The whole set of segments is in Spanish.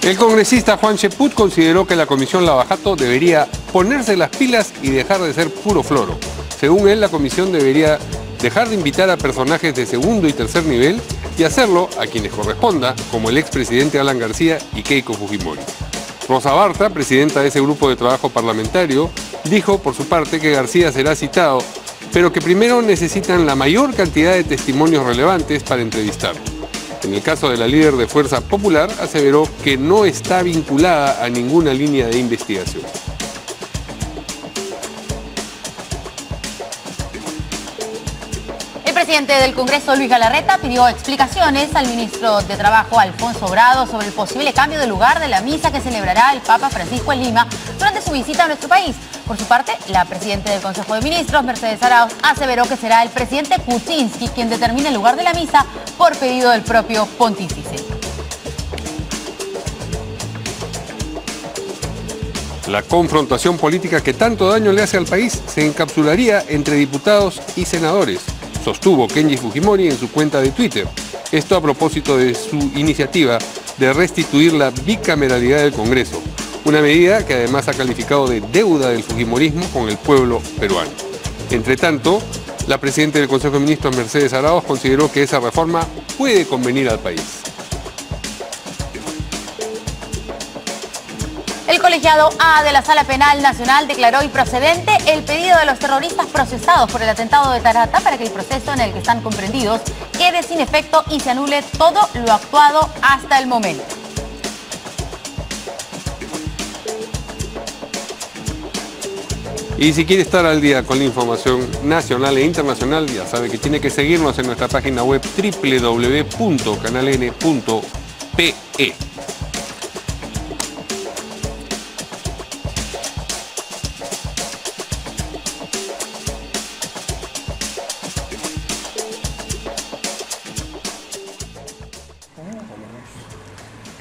El congresista Juan Cheput consideró que la Comisión Lavajato debería ponerse las pilas y dejar de ser puro floro. Según él, la comisión debería dejar de invitar a personajes de segundo y tercer nivel y hacerlo a quienes corresponda, como el expresidente Alan García y Keiko Fujimori. Rosa Bartra, presidenta de ese grupo de trabajo parlamentario, dijo por su parte que García será citado, pero que primero necesitan la mayor cantidad de testimonios relevantes para entrevistarlo. En el caso de la líder de Fuerza Popular, aseveró que no está vinculada a ninguna línea de investigación. El presidente del Congreso, Luis Galarreta, pidió explicaciones al ministro de Trabajo, Alfonso Brado, sobre el posible cambio de lugar de la misa que celebrará el Papa Francisco en Lima durante su visita a nuestro país. Por su parte, la presidenta del Consejo de Ministros, Mercedes Arauz, aseveró que será el presidente Kuczynski quien determine el lugar de la misa por pedido del propio pontífice. La confrontación política que tanto daño le hace al país se encapsularía entre diputados y senadores, sostuvo Kenji Fujimori en su cuenta de Twitter. Esto a propósito de su iniciativa de restituir la bicameralidad del Congreso, una medida que además ha calificado de deuda del fujimorismo con el pueblo peruano. Entre tanto, la presidenta del Consejo de Ministros, Mercedes Arauz, consideró que esa reforma puede convenir al país. El colegiado A de la Sala Penal Nacional declaró improcedente el pedido de los terroristas procesados por el atentado de Tarata para que el proceso en el que están comprendidos quede sin efecto y se anule todo lo actuado hasta el momento. Y si quiere estar al día con la información nacional e internacional, ya sabe que tiene que seguirnos en nuestra página web www.canaln.pe.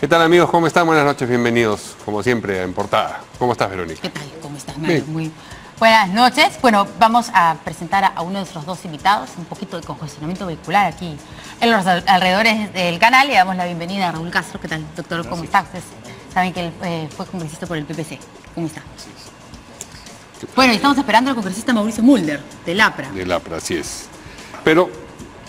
¿Qué tal, amigos? ¿Cómo están? Buenas noches, bienvenidos, como siempre, a En Portada. ¿Cómo estás, Verónica? ¿Qué tal? ¿Cómo estás, Mario? Muy buenas noches. Bueno, vamos a presentar a uno de nuestros dos invitados, un poquito de congestionamiento vehicular aquí en los alrededores del canal. Le damos la bienvenida a Raúl Castro. ¿Qué tal, doctor? ¿Cómo está? Ustedes saben que él fue congresista por el PPC. ¿Cómo está? Bueno, y estamos esperando al congresista Mauricio Mulder, del APRA. Del APRA, así es. Pero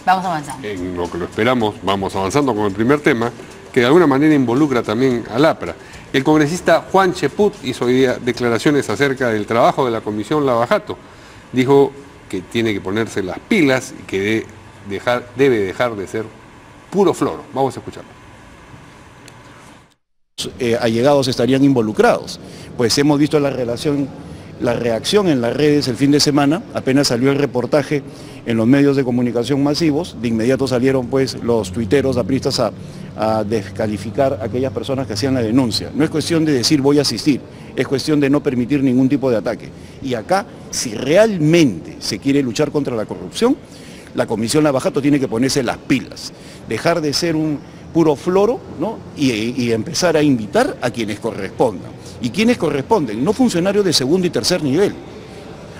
vamos avanzando. En lo que lo esperamos, vamos avanzando con el primer tema, que de alguna manera involucra también al APRA. El congresista Juan Cheput hizo hoy día declaraciones acerca del trabajo de la Comisión Lavajato. Dijo que tiene que ponerse las pilas y que debe dejar de ser puro floro. Vamos a escucharlo. Allegados estarían involucrados, pues hemos visto la reacción en las redes el fin de semana. Apenas salió el reportaje en los medios de comunicación masivos, de inmediato salieron pues los tuiteros apristas a descalificar a aquellas personas que hacían la denuncia. No es cuestión de decir voy a asistir, es cuestión de no permitir ningún tipo de ataque. Y acá, si realmente se quiere luchar contra la corrupción, la Comisión Lavajato tiene que ponerse las pilas, dejar de ser un puro floro, ¿no? y empezar a invitar a quienes correspondan. ¿Y quienes corresponden? No funcionarios de segundo y tercer nivel.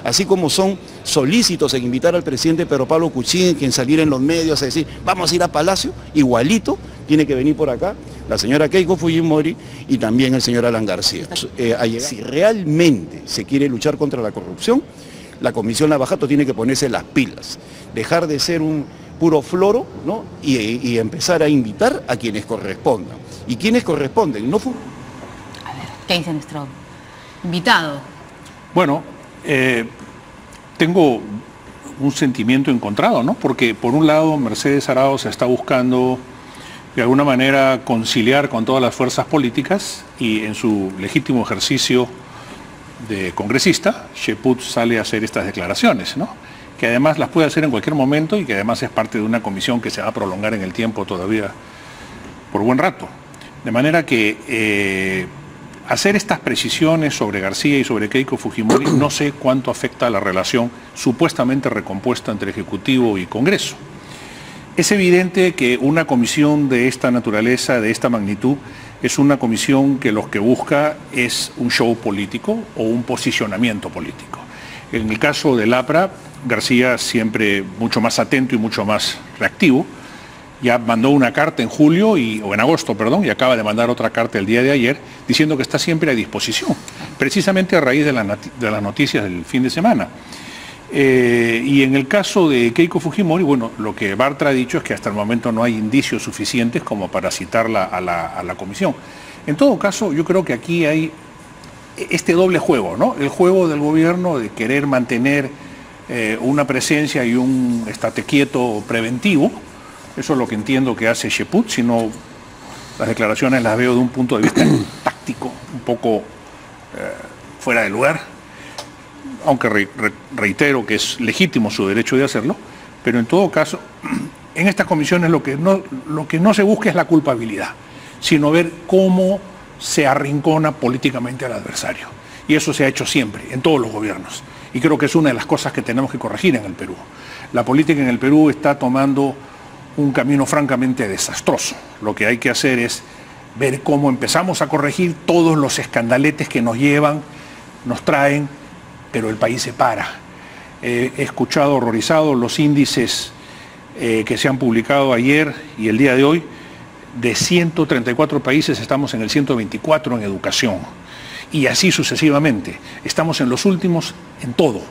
Así como son solícitos en invitar al presidente Pedro Pablo Kuczynski, en salir en los medios a decir vamos a ir a Palacio, igualito tiene que venir por acá la señora Keiko Fujimori y también el señor Alan García. Si realmente se quiere luchar contra la corrupción, la Comisión Lavajato tiene que ponerse las pilas, dejar de ser un puro floro, ¿no? y empezar a invitar a quienes correspondan. ¿Y quienes corresponden? No a ver, ¿qué dice nuestro invitado? Bueno, tengo un sentimiento encontrado, ¿no? Porque por un lado Mercedes Arauz está buscando de alguna manera conciliar con todas las fuerzas políticas y en su legítimo ejercicio de congresista, Cheput sale a hacer estas declaraciones, ¿no? Que además las puede hacer en cualquier momento y que además es parte de una comisión que se va a prolongar en el tiempo todavía por buen rato. De manera que hacer estas precisiones sobre García y sobre Keiko Fujimori no sé cuánto afecta a la relación supuestamente recompuesta entre Ejecutivo y Congreso. Es evidente que una comisión de esta naturaleza, de esta magnitud, es una comisión que lo que busca es un show político o un posicionamiento político. En el caso del APRA, García siempre mucho más atento y mucho más reactivo, ya mandó una carta en julio, o en agosto, perdón, y acaba de mandar otra carta el día de ayer, diciendo que está siempre a disposición, precisamente a raíz de las noticias del fin de semana. Y en el caso de Keiko Fujimori, bueno, lo que Bartra ha dicho es que hasta el momento no hay indicios suficientes como para citarla a la comisión. En todo caso, yo creo que aquí hay este doble juego, ¿no? El juego del gobierno de querer mantener una presencia y un estate quieto preventivo. Eso es lo que entiendo que hace Cheput, si no las declaraciones las veo de un punto de vista táctico, un poco fuera de lugar, aunque reitero que es legítimo su derecho de hacerlo, pero en todo caso, en estas comisiones lo que no se busca es la culpabilidad, sino ver cómo se arrincona políticamente al adversario. Y eso se ha hecho siempre, en todos los gobiernos. Y creo que es una de las cosas que tenemos que corregir en el Perú. La política en el Perú está tomando un camino francamente desastroso. Lo que hay que hacer es ver cómo empezamos a corregir todos los escandaletes que nos llevan, nos traen, pero el país se para. He escuchado horrorizado los índices que se han publicado ayer y el día de hoy. De 134 países estamos en el 124 en educación. Y así sucesivamente. Estamos en los últimos en todo,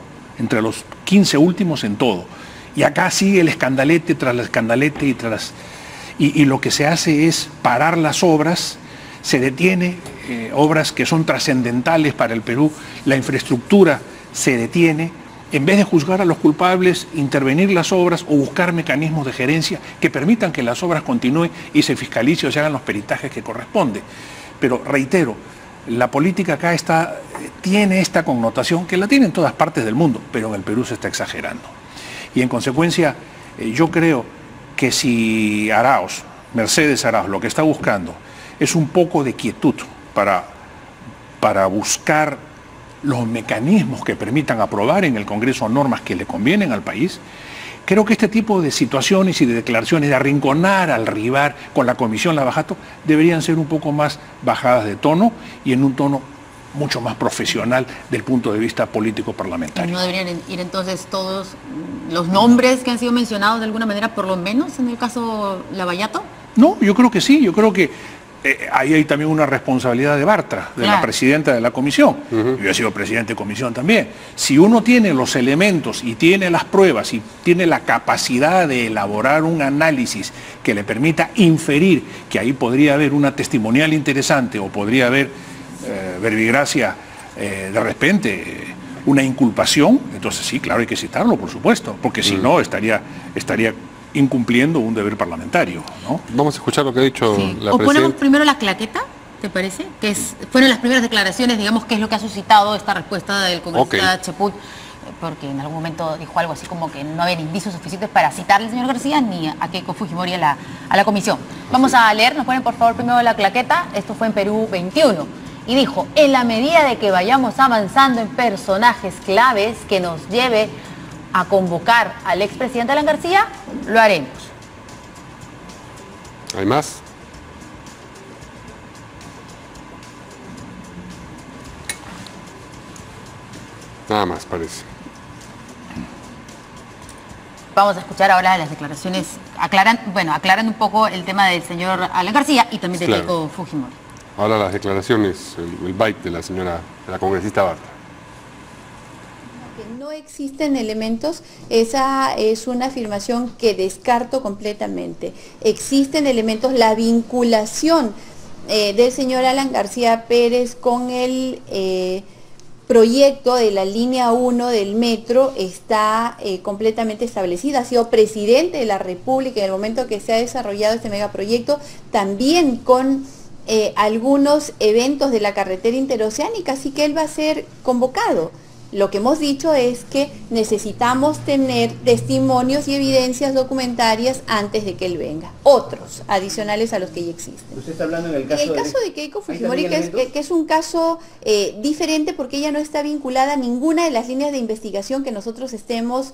entre los 15 últimos en todo. Y acá sigue el escandalete tras el escandalete y lo que se hace es parar las obras, se detiene obras que son trascendentales para el Perú, la infraestructura se detiene, en vez de juzgar a los culpables, intervenir las obras o buscar mecanismos de gerencia que permitan que las obras continúen y se fiscalice o se hagan los peritajes que corresponde. Pero reitero, la política acá tiene esta connotación que la tiene en todas partes del mundo, pero en el Perú se está exagerando. Y en consecuencia, yo creo que si Mercedes Arauz, lo que está buscando es un poco de quietud para buscar los mecanismos que permitan aprobar en el Congreso normas que le convienen al país, creo que este tipo de situaciones y de declaraciones de arrinconar al rival con la Comisión Lavajato deberían ser un poco más bajadas de tono y en un tono mucho más profesional del punto de vista político parlamentario. ¿No deberían ir entonces todos los nombres que han sido mencionados de alguna manera, por lo menos en el caso Lavallato? No, yo creo que sí, yo creo que ahí hay también una responsabilidad de Bartra, de la presidenta de la comisión. Yo he sido presidente de comisión también. Si uno tiene los elementos y tiene las pruebas y tiene la capacidad de elaborar un análisis que le permita inferir que ahí podría haber una testimonial interesante o podría haber verbigracia de repente, una inculpación, entonces sí, claro, hay que citarlo, por supuesto, porque si no estaría incumpliendo un deber parlamentario, ¿no? Vamos a escuchar lo que ha dicho la presidenta. O ponemos primero la claqueta, ¿te parece? Que fueron las primeras declaraciones, digamos, que es lo que ha suscitado esta respuesta del congresista Cheput, porque en algún momento dijo algo así como que no había indicios suficientes para citarle al señor García ni a Keiko Fujimori a la comisión. Vamos a leer, nos ponen por favor primero la claqueta, esto fue en Perú 21. Y dijo, en la medida de que vayamos avanzando en personajes claves que nos lleve a convocar al expresidente Alan García, lo haremos. ¿Hay más? Nada más, parece. Vamos a escuchar ahora las declaraciones, aclarando un poco el tema del señor Alan García y también de Keiko Fujimori. Ahora las declaraciones, el bite de la congresista Bartra. No existen elementos, esa es una afirmación que descarto completamente. Existen elementos, la vinculación del señor Alan García Pérez con el proyecto de la línea 1 del metro está completamente establecida. Ha sido presidente de la República en el momento que se ha desarrollado este megaproyecto, también con algunos eventos de la carretera interoceánica, así que él va a ser convocado. Lo que hemos dicho es que necesitamos tener testimonios y evidencias documentarias antes de que él venga, otros adicionales a los que ya existen. Usted está hablando en el caso de Keiko Fujimori, que es un caso diferente porque ella no está vinculada a ninguna de las líneas de investigación que nosotros estemos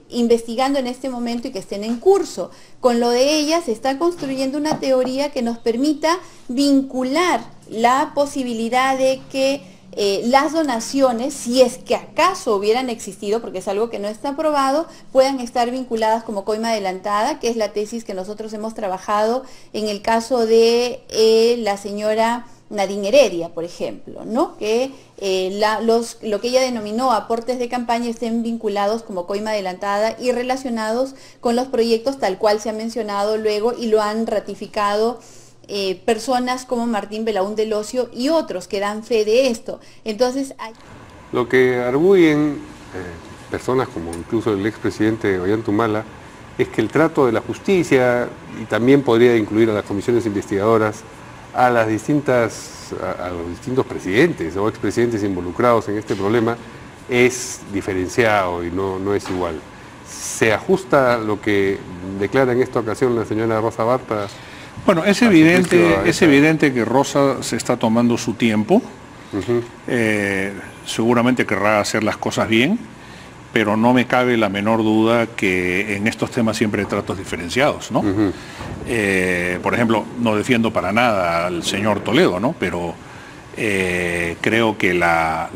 investigando en este momento y que estén en curso. Con lo de ella se está construyendo una teoría que nos permita vincular la posibilidad de que las donaciones, si es que acaso hubieran existido, porque es algo que no está aprobado, puedan estar vinculadas como coima adelantada, que es la tesis que nosotros hemos trabajado en el caso de la señora Nadine Heredia, por ejemplo, ¿no? Que lo que ella denominó aportes de campaña estén vinculados como coima adelantada y relacionados con los proyectos tal cual se ha mencionado luego y lo han ratificado personas como Martín Belaún del Ocio y otros que dan fe de esto. Entonces, lo que arguyen personas como incluso el expresidente Ollanta es que el trato de la justicia, y también podría incluir a las comisiones investigadoras, a los distintos presidentes o expresidentes involucrados en este problema, es diferenciado y no es igual. ¿Se ajusta lo que declara en esta ocasión la señora Rosa Bartra? Bueno, es evidente que Rosa se está tomando su tiempo. Seguramente querrá hacer las cosas bien, pero no me cabe la menor duda que en estos temas siempre hay tratos diferenciados, ¿no? Por ejemplo, no defiendo para nada al señor Toledo, ¿no? Pero creo que la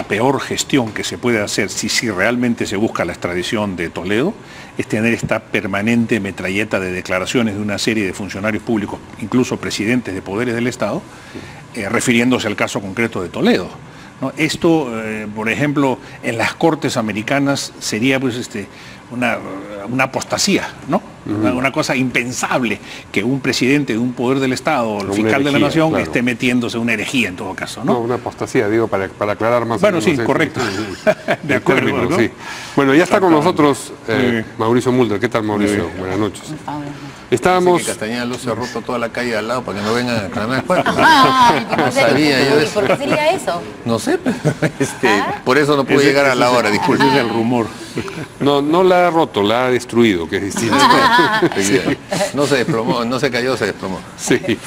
peor gestión que se puede hacer si realmente se busca la extradición de Toledo es tener esta permanente metralleta de declaraciones de una serie de funcionarios públicos, incluso presidentes de poderes del Estado, refiriéndose al caso concreto de Toledo, ¿no? Esto, por ejemplo, en las Cortes americanas sería pues una apostasía, ¿no? Una cosa impensable que un presidente de un poder del Estado, el fiscal de la nación, claro, esté metiéndose una herejía en todo caso, ¿no? No, una apostasía, digo, para aclarar más. Bueno, sí, correcto. De acuerdo, ¿no? Sí. Bueno, ya está con nosotros Mauricio Mulder. ¿Qué tal, Mauricio? Buenas noches. Estábamos... Dice que Castañeda Luz se ha roto toda la calle de al lado para que no vengan a reclamar cuentas. No sabía yo eso. ¿Por qué sería eso? No sé, por eso no pude llegar a la hora, disculpe. Ese es el rumor. No la ha roto, la ha destruido, que es distinto. Sí. No se desplomó, no se cayó, se desplomó. Sí.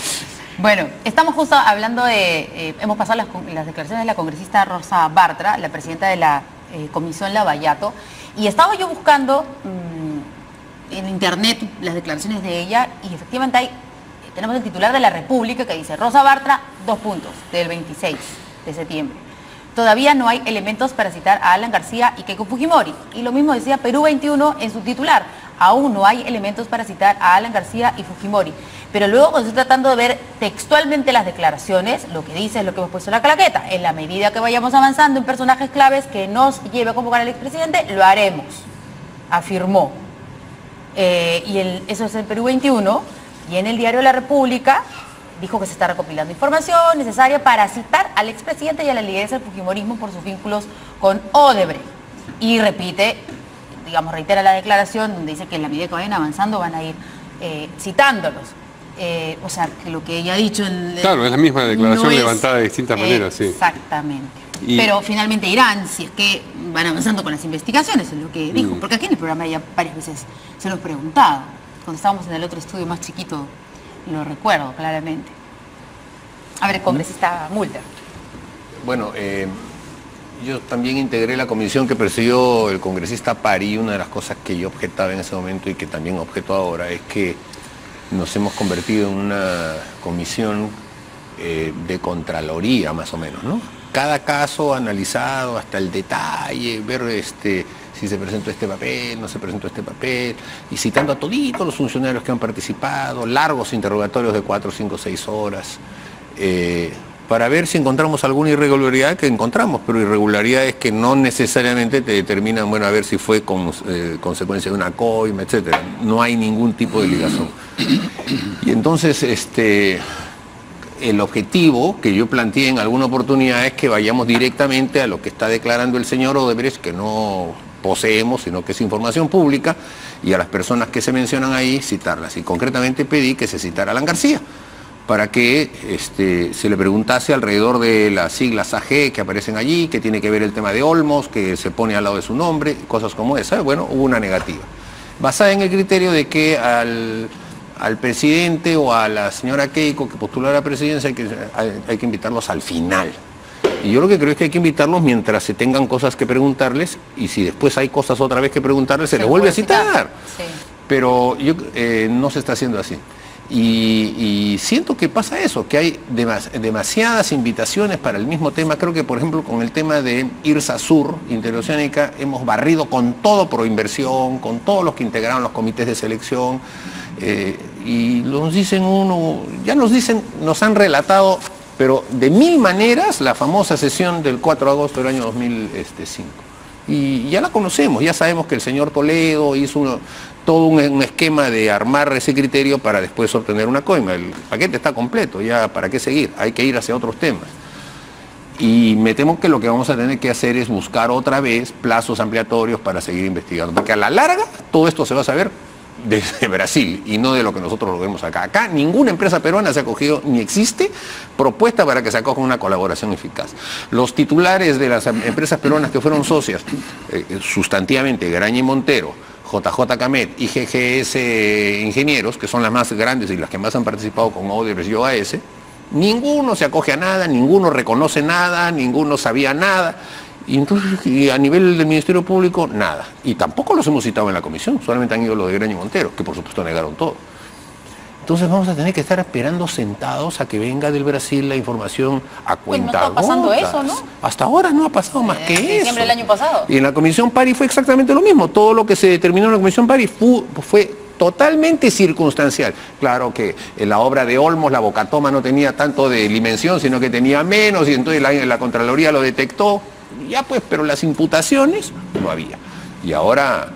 Bueno, estamos justo hablando de... hemos pasado las declaraciones de la congresista Rosa Bartra, la presidenta de la Comisión Lavallato, y estaba yo buscando en internet las declaraciones de ella, y efectivamente tenemos el titular de la República que dice: Rosa Bartra, 2 puntos, del 26 de septiembre. Todavía no hay elementos para citar a Alan García y Keiko Fujimori. Y lo mismo decía Perú 21 en su titular: aún no hay elementos para citar a Alan García y Fujimori. Pero luego, cuando estoy tratando de ver textualmente las declaraciones, lo que dice es lo que hemos puesto en la claqueta: en la medida que vayamos avanzando en personajes claves que nos lleve a convocar al expresidente, lo haremos, afirmó. Eso es el Perú 21, y en el diario La República dijo que se está recopilando información necesaria para citar al expresidente y a la lideresa del fujimorismo por sus vínculos con Odebrecht. Y repite, digamos, reitera la declaración donde dice que en la medida que vayan avanzando van a ir citándolos. O sea, que lo que ella ha dicho... Claro, es la misma declaración levantada de distintas maneras, sí. Exactamente. Pero finalmente irán, si es que van avanzando con las investigaciones, es lo que dijo. Porque aquí en el programa ya varias veces se lo he preguntado. Cuando estábamos en el otro estudio más chiquito, lo recuerdo claramente. A ver, congresista Mulder. Bueno, yo también integré la comisión que presidió el congresista Pari. Una de las cosas que yo objetaba en ese momento y que también objeto ahora es que nos hemos convertido en una comisión de contraloría, más o menos, ¿no? Cada caso analizado hasta el detalle, ver si se presentó este papel, no se presentó este papel, y citando a toditos los funcionarios que han participado, largos interrogatorios de 4, 5, 6 horas, para ver si encontramos alguna irregularidad, que encontramos, pero irregularidades que no necesariamente te determinan, bueno, a ver si fue consecuencia de una coima, etcétera. No hay ningún tipo de ligación. Y entonces, el objetivo que yo planteé en alguna oportunidad es que vayamos directamente a lo que está declarando el señor Odebrecht, que no poseemos, sino que es información pública, y a las personas que se mencionan ahí, citarlas. Y concretamente pedí que se citara a Alan García, para que se le preguntase alrededor de las siglas AG que aparecen allí, que tiene que ver el tema de Olmos, que se pone al lado de su nombre, cosas como esa. Bueno, hubo una negativa, basada en el criterio de que al presidente o a la señora Keiko, que postuló a la presidencia, hay que invitarlos al final. Y yo lo que creo es que hay que invitarlos mientras se tengan cosas que preguntarles, y si después hay cosas otra vez que preguntarles, se les vuelve a citar. Sí. Pero no se está haciendo así. Y siento que pasa eso, que hay demasiadas invitaciones para el mismo tema. Creo que, por ejemplo, con el tema de IRSA Sur, Interoceánica, hemos barrido con todo Proinversión, con todos los que integraron los comités de selección, y nos dicen nos han relatado, pero de mil maneras, la famosa sesión del 4 de agosto del año 2005. Y ya la conocemos, ya sabemos que el señor Toledo hizo todo un esquema de armar ese criterio para después obtener una coima. El paquete está completo, ya para qué seguir, hay que ir hacia otros temas. Y me temo que lo que vamos a tener que hacer es buscar otra vez plazos ampliatorios para seguir investigando, porque a la larga todo esto se va a saber desde Brasil y no de lo que nosotros lo vemos acá. Acá ninguna empresa peruana se ha acogido, ni existe propuesta para que se acoja una colaboración eficaz. Los titulares de las empresas peruanas que fueron socias, sustantivamente Graña y Montero, JJ Camet y GGS Ingenieros, que son las más grandes y las que más han participado con Odebrecht y OAS, ninguno se acoge a nada, ninguno reconoce nada, ninguno sabía nada. Y entonces, a nivel del Ministerio Público, nada. Y tampoco los hemos citado en la comisión, solamente han ido los de Graña y Montero, que por supuesto negaron todo. Entonces vamos a tener que estar esperando sentados a que venga del Brasil la información a cuentagotas. Pues no está pasando eso, ¿no? Hasta ahora no ha pasado más que eso. Diciembre del año pasado. Y en la Comisión Pari fue exactamente lo mismo. Todo lo que se determinó en la Comisión Pari fue totalmente circunstancial. Claro que en la obra de Olmos la Bocatoma no tenía tanto de dimensión, sino que tenía menos, y entonces la Contraloría lo detectó. Ya pues, pero las imputaciones no había. Y ahora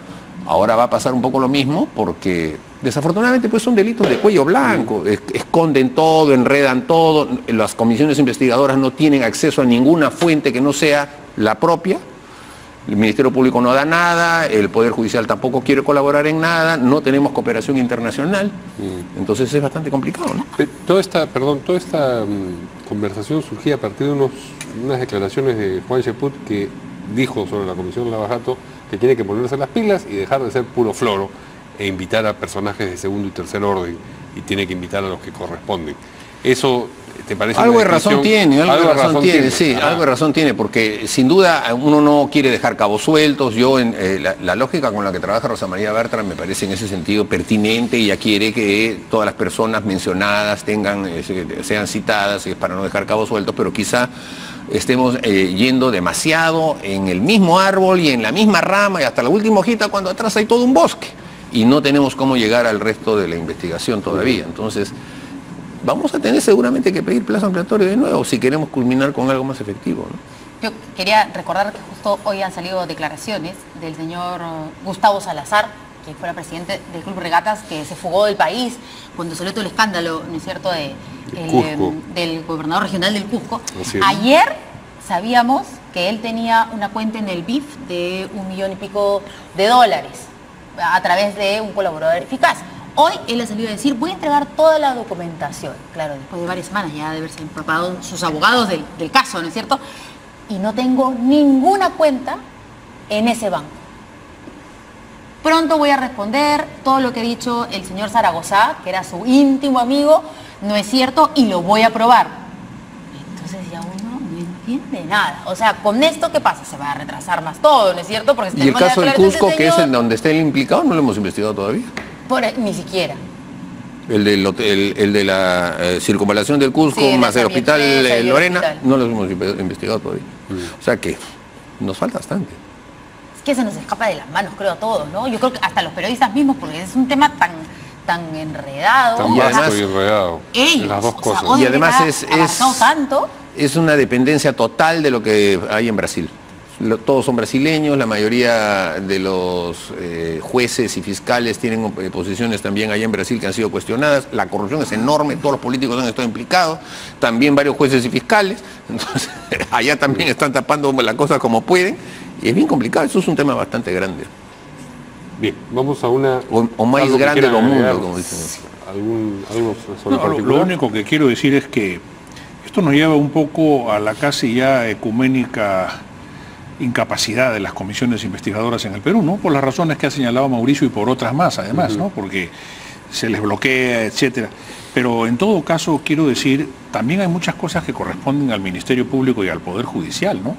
va a pasar un poco lo mismo, porque desafortunadamente pues son delitos de cuello blanco, esconden todo, enredan todo, las comisiones investigadoras no tienen acceso a ninguna fuente que no sea la propia, el Ministerio Público no da nada, el Poder Judicial tampoco quiere colaborar en nada, no tenemos cooperación internacional, entonces es bastante complicado, ¿no? Toda esta conversación surgía a partir de unas declaraciones de Juan Cheput, que dijo sobre la Comisión Lavajato que tiene que ponerse las pilas y dejar de ser puro floro e invitar a personajes de segundo y tercer orden, y tiene que invitar a los que corresponden. ¿Eso te parece? Algo de razón tiene, algo de razón tiene, porque sin duda uno no quiere dejar cabos sueltos. Yo, la lógica con la que trabaja Rosa María Bertrand me parece en ese sentido pertinente, y ella quiere que todas las personas mencionadas sean citadas para no dejar cabos sueltos, pero quizá estemos yendo demasiado en el mismo árbol y en la misma rama y hasta la última hojita, cuando atrás hay todo un bosque y no tenemos cómo llegar al resto de la investigación todavía. Entonces vamos a tener seguramente que pedir plazo ampliatorio de nuevo si queremos culminar con algo más efectivo, ¿no? Yo quería recordar que justo hoy han salido declaraciones del señor Gustavo Salazar, que fuera presidente del Club Regatas, que se fugó del país cuando salió todo el escándalo, ¿no es cierto?, del gobernador regional del Cusco. Ayer sabíamos que él tenía una cuenta en el BIF de $1 millón y pico a través de un colaborador eficaz. Hoy él ha salido a decir: voy a entregar toda la documentación. Claro, después de varias semanas ya de haberse empapado sus abogados del caso, ¿no es cierto? Y no tengo ninguna cuenta en ese banco. Pronto voy a responder todo lo que ha dicho el señor Zaragoza, que era su íntimo amigo, no es cierto, y lo voy a probar. Entonces ya uno no entiende nada. O sea, con esto, ¿qué pasa? Se va a retrasar más todo, ¿no es cierto? Porque y el caso del Cusco, que es en donde está el implicado, no lo hemos investigado todavía. Ni siquiera. El de la circunvalación del Cusco, sí, más el hospital Lorena, no lo hemos investigado todavía. O sea que nos falta bastante. Es que se nos escapa de las manos, creo, a todos, ¿no? Yo creo que hasta los periodistas mismos, porque es un tema tan enredado. Tan vasto y enredado. Ellos, las dos cosas. Y además tanto. Es una dependencia total de lo que hay en Brasil. Todos son brasileños, la mayoría de los jueces y fiscales tienen posiciones también allá en Brasil que han sido cuestionadas. La corrupción es enorme, todos los políticos han estado implicados, también varios jueces y fiscales. Entonces, allá también están tapando las cosas como pueden, y es bien complicado. Eso es un tema bastante grande. Bien, vamos a una... O más grande del mundo, como dicen. Algo sobre lo único que quiero decir es que esto nos lleva un poco a la casi ya ecuménica incapacidad de las comisiones investigadoras en el Perú, ¿no? Por las razones que ha señalado Mauricio y por otras más, además, ¿no? Porque se les bloquea, etcétera. Pero en todo caso, quiero decir, también hay muchas cosas que corresponden al Ministerio Público y al Poder Judicial, ¿no?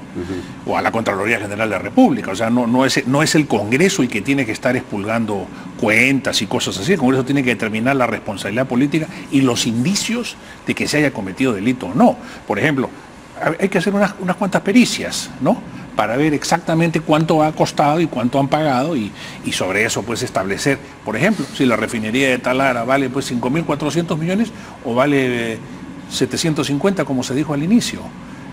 O a la Contraloría General de la República. O sea, no es el Congreso el que tiene que estar expurgando cuentas y cosas así. El Congreso tiene que determinar la responsabilidad política y los indicios de que se haya cometido delito o no. Por ejemplo, hay que hacer unas cuantas pericias, ¿no?, para ver exactamente cuánto ha costado y cuánto han pagado y sobre eso pues establecer, por ejemplo, si la refinería de Talara vale pues 5.400 millones o vale 750 como se dijo al inicio.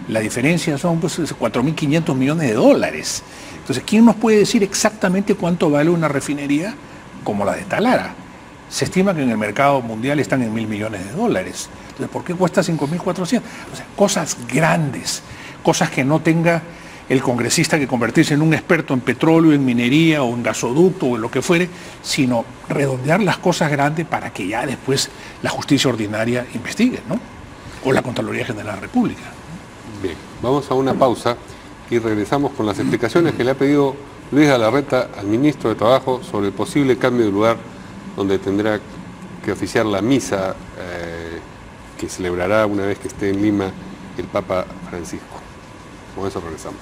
La diferencia son pues 4.500 millones de dólares. Entonces, ¿quién nos puede decir exactamente cuánto vale una refinería como la de Talara? Se estima que en el mercado mundial están en 1.000 millones de dólares. Entonces, ¿por qué cuesta 5.400? O sea, cosas grandes, cosas que no tenga el congresista que convertirse en un experto en petróleo, en minería o en gasoducto o en lo que fuere, sino redondear las cosas grandes para que ya después la justicia ordinaria investigue, ¿no? O la Contraloría General de la República. Bien, vamos a una pausa y regresamos con las explicaciones que le ha pedido Luis Galarreta al ministro de Trabajo sobre el posible cambio de lugar donde tendrá que oficiar la misa que celebrará una vez que esté en Lima el Papa Francisco. Con eso regresamos.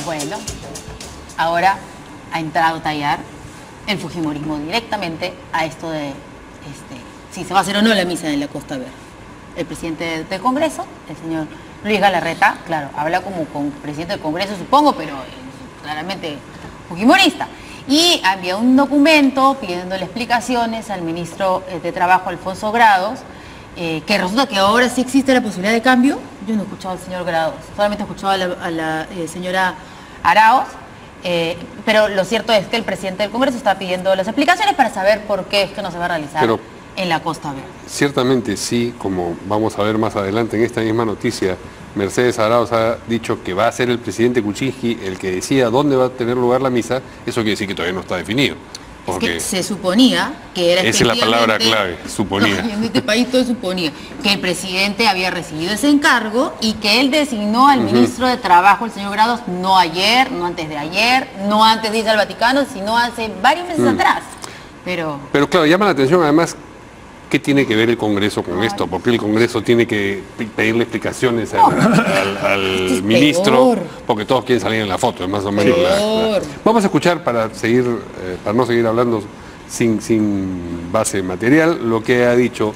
Bueno, ahora ha entrado Tallar el fujimorismo directamente a esto de si se va a hacer o no la misa en la Costa Verde. El presidente del Congreso, el señor Luis Galarreta, claro, habla como con presidente del Congreso, supongo, pero claramente fujimorista. Y había un documento pidiéndole explicaciones al ministro de Trabajo, Alfonso Grados, que resulta que ahora sí existe la posibilidad de cambio. Yo no he escuchado al señor Grados, solamente he escuchado a la señora Arauz, pero lo cierto es que el presidente del Congreso está pidiendo las explicaciones para saber por qué es que no se va a realizar en la Costa Verde. Ciertamente sí, como vamos a ver más adelante en esta misma noticia, Mercedes Arauz ha dicho que va a ser el presidente Kuczynski el que decida dónde va a tener lugar la misa. Eso quiere decir que todavía no está definido. Porque es que se suponía que era esa es la palabra clave, suponía. En este país todo suponía que el presidente había recibido ese encargo y que él designó al ministro de Trabajo, el señor Grados, no ayer, no antes de ayer, no antes de irse al Vaticano, sino hace varios meses atrás. Pero claro, llama la atención además qué tiene que ver el Congreso con esto, porque el Congreso tiene que pedirle explicaciones al ministro, porque todos quieren salir en la foto, es más o menos Vamos a escuchar para no seguir hablando sin base material, lo que ha dicho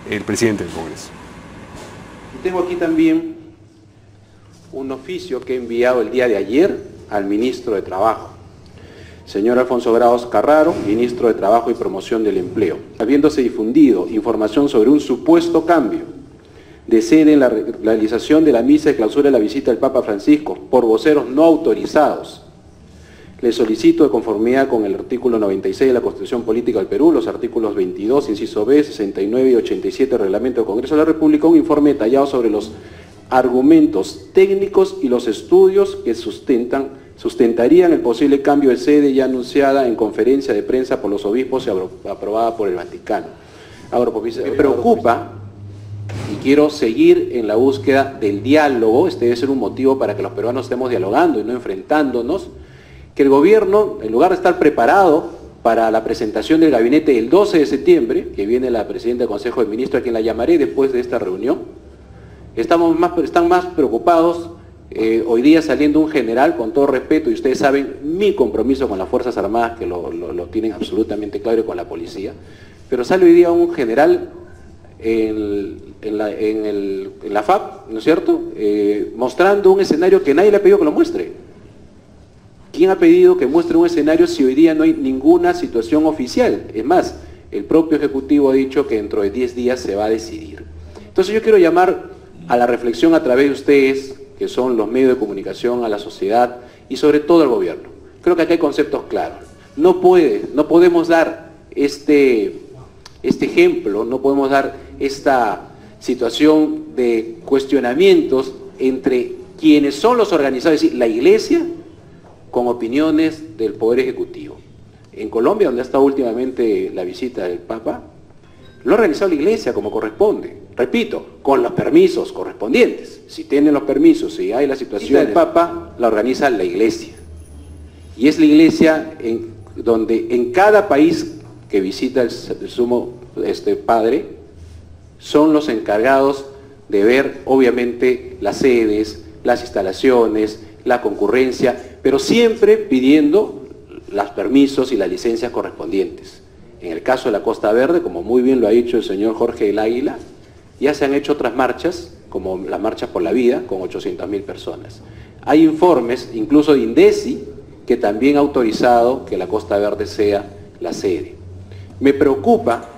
el presidente del Congreso. Tengo aquí también un oficio que he enviado el día de ayer al ministro de Trabajo, señor Alfonso Grados Carraro, ministro de Trabajo y Promoción del Empleo, habiéndose difundido información sobre un supuesto cambio de sede en la realización de la misa de clausura de la visita del Papa Francisco por voceros no autorizados. Le solicito, de conformidad con el artículo 96 de la Constitución Política del Perú, los artículos 22, inciso B, 69 y 87 del Reglamento del Congreso de la República, un informe detallado sobre los argumentos técnicos y los estudios que sustentarían el posible cambio de sede ya anunciada en conferencia de prensa por los obispos y aprobada por el Vaticano. Ahora, me preocupa y quiero seguir en la búsqueda del diálogo. Este debe ser un motivo para que los peruanos estemos dialogando y no enfrentándonos, que el gobierno, en lugar de estar preparado para la presentación del gabinete el 12 de septiembre, que viene la presidenta del Consejo de Ministros, a quien la llamaré después de esta reunión, están más preocupados. Hoy día saliendo un general, con todo respeto, y ustedes saben mi compromiso con las Fuerzas Armadas, que lo tienen absolutamente claro, y con la policía, pero sale hoy día un general en la FAP, ¿no es cierto?, mostrando un escenario que nadie le ha pedido que lo muestre. ¿Quién ha pedido que muestre un escenario si hoy día no hay ninguna situación oficial? Es más, el propio Ejecutivo ha dicho que dentro de 10 días se va a decidir. Entonces yo quiero llamar a la reflexión a través de ustedes, que son los medios de comunicación, a la sociedad y sobre todo al gobierno. Creo que aquí hay conceptos claros. No podemos dar este ejemplo, no podemos dar esta situación de cuestionamientos entre quienes son los organizados, es decir, la Iglesia, con opiniones del Poder Ejecutivo. En Colombia, donde ha estado últimamente la visita del Papa, Lo ha realizado la Iglesia como corresponde. Repito, con los permisos correspondientes. Si tienen los permisos, si hay la situación del Papa, la organiza la Iglesia. Y es la Iglesia donde en cada país que visita el sumo padre, son los encargados de ver, obviamente, las sedes, las instalaciones, la concurrencia, pero siempre pidiendo los permisos y las licencias correspondientes. En el caso de la Costa Verde, como muy bien lo ha dicho el señor Jorge del Águila, ya se han hecho otras marchas, como la Marcha por la Vida, con 800.000 personas. Hay informes, incluso de INDECI, que también ha autorizado que la Costa Verde sea la sede. Me preocupa...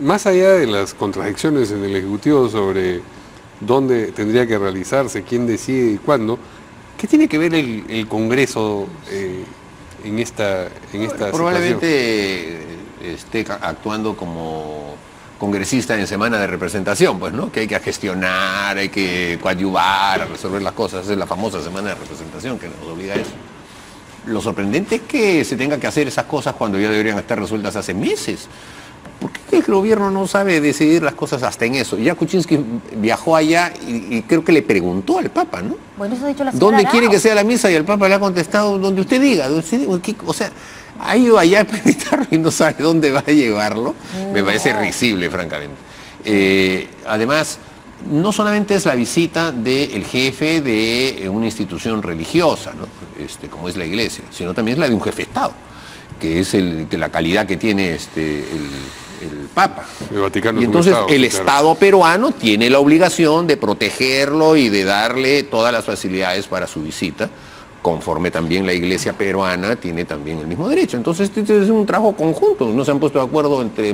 Más allá de las contradicciones en el Ejecutivo sobre dónde tendría que realizarse, quién decide y cuándo, ¿qué tiene que ver el Congreso en esta Probablemente esté actuando como congresista en semana de representación, pues, ¿no? Que hay que gestionar, hay que coadyuvar, a resolver las cosas. Es la famosa semana de representación que nos obliga a eso. Lo sorprendente es que se tenga que hacer esas cosas cuando ya deberían estar resueltas hace meses. ¿Por qué el gobierno no sabe decidir las cosas hasta en eso? Ya Kuczynski viajó allá y creo que le preguntó al Papa, ¿no? Bueno, eso ha dicho la señora ¿Dónde Arauz quiere que sea la misa? Y el Papa le ha contestado, donde usted diga. O sea, ha ido allá a preguntarlo y no sabe dónde va a llevarlo. Me parece risible, francamente. Además, no solamente es la visita del jefe de una institución religiosa, ¿no? Como es la Iglesia, sino también es la de un jefe de Estado, que es la calidad que tiene el Papa. El Vaticano. Y entonces Estado, el sí, Estado peruano tiene la obligación de protegerlo y de darle todas las facilidades para su visita, conforme también la Iglesia peruana tiene también el mismo derecho. Entonces este es un trabajo conjunto. No se han puesto de acuerdo entre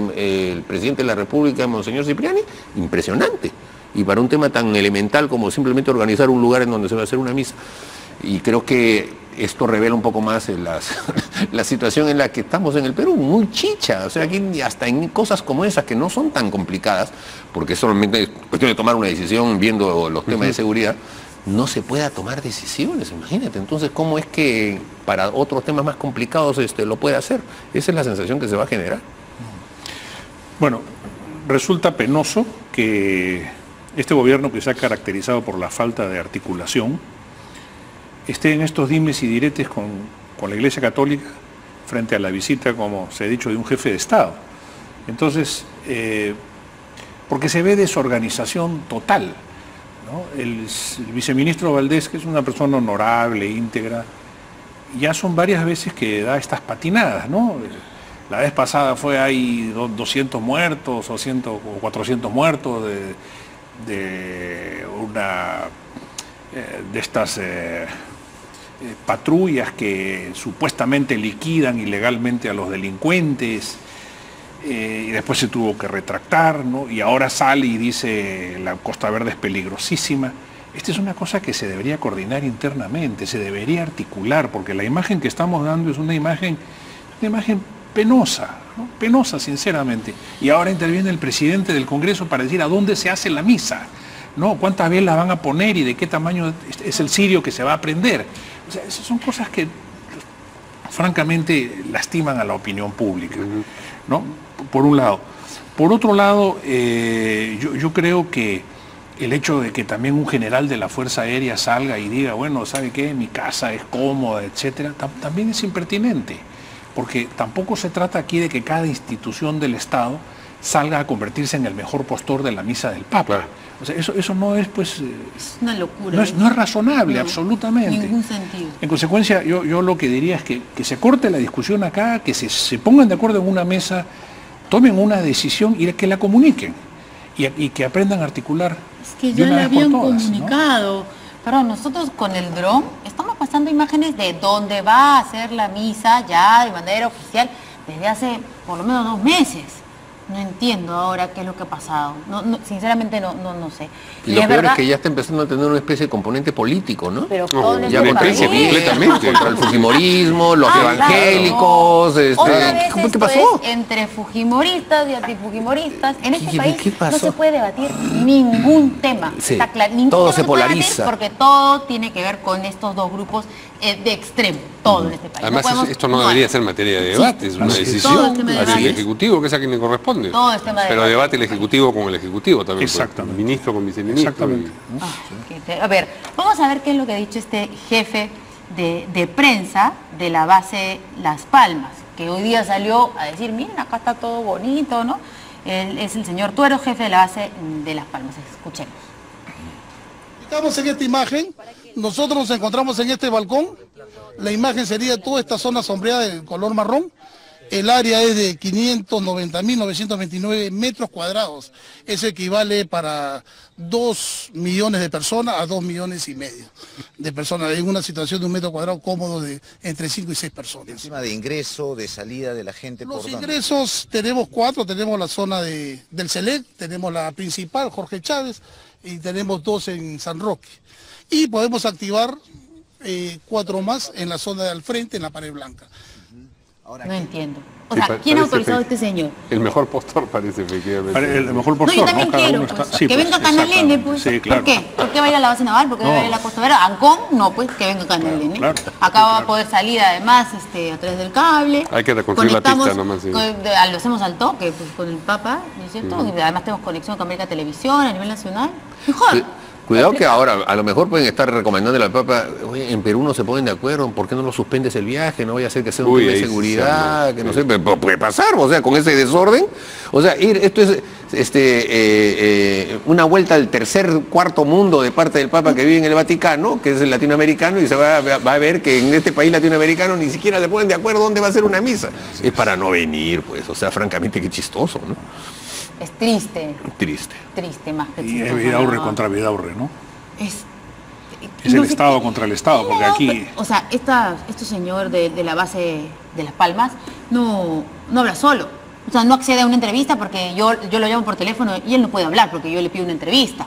el presidente de la República, Monseñor Cipriani, impresionante. Y para un tema tan elemental como simplemente organizar un lugar en donde se va a hacer una misa. Y creo que esto revela un poco más la situación en la que estamos en el Perú, muy chicha. O sea, aquí hasta en cosas como esas que no son tan complicadas, porque solamente es cuestión de tomar una decisión viendo los temas de seguridad, no se pueda tomar decisiones, imagínate. Entonces, ¿cómo es que para otros temas más complicados lo puede hacer? Esa es la sensación que se va a generar. Bueno, resulta penoso que este gobierno, que se ha caracterizado por la falta de articulación, esté en estos dimes y diretes con la Iglesia Católica frente a la visita, como se ha dicho, de un jefe de Estado. Entonces, porque se ve desorganización total, ¿no? El viceministro Valdés, que es una persona honorable, íntegra, ya son varias veces que da estas patinadas, ¿no? La vez pasada hay 200 muertos o 400 muertos de estas patrullas que supuestamente liquidan ilegalmente a los delincuentes, y después se tuvo que retractar, ¿no? Y ahora sale y dice la Costa Verde es peligrosísima. Esta es una cosa que se debería coordinar internamente, se debería articular, porque la imagen que estamos dando es una imagen penosa, ¿no? Penosa, sinceramente. Y ahora interviene el presidente del Congreso para decir a dónde se hace la misa, ¿no? ¿Cuántas veces la van a poner y de qué tamaño es el cirio que se va a prender? O sea, esas son cosas que francamente lastiman a la opinión pública, ¿no? Por un lado. Por otro lado, yo creo que el hecho de que también un general de la Fuerza Aérea salga y diga, bueno, ¿sabe qué? Mi casa es cómoda, etcétera, también es impertinente, porque tampoco se trata aquí de que cada institución del Estado salga a convertirse en el mejor postor de la misa del Papa. Claro. O sea, eso no es, pues... Es una locura. No es razonable, no, absolutamente. En ningún sentido. En consecuencia, yo lo que diría es que se corte la discusión acá, que se pongan de acuerdo en una mesa, tomen una decisión y que la comuniquen. Y que aprendan a articular. Es que ya la habían comunicado. ¿No? Pero nosotros con el dron estamos pasando imágenes de dónde va a ser la misa ya de manera oficial desde hace por lo menos 2 meses. No entiendo ahora qué es lo que ha pasado. Sinceramente no sé. Y lo peor es que ya está empezando a tener una especie de componente político, ¿no? Pero ya completamente. Contra el fujimorismo, los evangélicos. Claro. ¿Qué pasó? Entre fujimoristas y antifujimoristas. En este país no se puede debatir ningún tema. Sí, está claro, todo se polariza. Porque todo tiene que ver con estos dos grupos de extremo. Todo en este país. Además, esto no debería ser materia de debate, es una decisión hacia el Ejecutivo, que es a quien le corresponde. corresponde. Todo es tema de Pero debate. debate el Ejecutivo con el Ejecutivo también. pues, Exactamente. ministro con viceministro. Exactamente. A ver, vamos a ver qué es lo que ha dicho este jefe de prensa de la base Las Palmas, que hoy día salió a decir, miren, acá está todo bonito, ¿no? Él es el señor Tuero, jefe de la base de Las Palmas. Escuchemos. Estamos en esta imagen, nosotros nos encontramos en este balcón, la imagen sería toda esta zona sombreada de color marrón, el área es de 590.929 metros cuadrados, eso equivale para 2 millones de personas a 2,5 millones de personas, en una situación de un metro cuadrado cómodo de entre 5 y 6 personas. Encima de ingreso, de salida de la gente. Los ¿por dónde? ingresos tenemos 4, tenemos la zona del Selec, tenemos la principal, Jorge Chávez, y tenemos 2 en San Roque. Y podemos activar 4 más en la zona de al frente, en la pared blanca. Ahora, No entiendo. O Sí, sea, ¿quién ha parece autorizado a fake. este señor? El mejor postor parece efectivamente. El mejor No, postor, yo también Cada quiero, uno pues, está- sí, que pues, venga Canal N, pues. exactamente. Sí, claro. ¿Por qué? ¿Por qué va a ir a la base naval? ¿Por qué va a ir a la Costa Verde? ¿Ancón? No, pues que venga Canal N. claro. Acá va a poder salir además a través del cable. Hay que reconstruir la pista Conectamos nomás, sí. lo hacemos al toque, pues, con el Papa, ¿no es cierto? Y además tenemos conexión con América Televisión a nivel nacional. Mejor. Cuidado que ahora a lo mejor pueden estar recomendándole al Papa, oye, en Perú no se ponen de acuerdo, ¿por qué no lo suspendes el viaje? No vaya a ser que sea un Uy, tema de ahí seguridad, sí, que no sí. sé, pero puede pasar, o sea, con ese desorden. O sea, esto es una vuelta al cuarto mundo de parte del Papa que vive en el Vaticano, que es el latinoamericano, y se va a ver que en este país latinoamericano ni siquiera se ponen de acuerdo dónde va a ser una misa. Es para no venir, pues, o sea, francamente qué chistoso, ¿no? Es triste, Triste. triste más que Y es chistoso, Vidaurre ¿no? contra Vidaurre, ¿no? Es Es no el sé Estado qué- contra el Estado, porque No, aquí... pero, o sea, este señor de la base de Las Palmas no habla solo. O sea, no accede a una entrevista porque yo lo llamo por teléfono y él no puede hablar porque yo le pido una entrevista.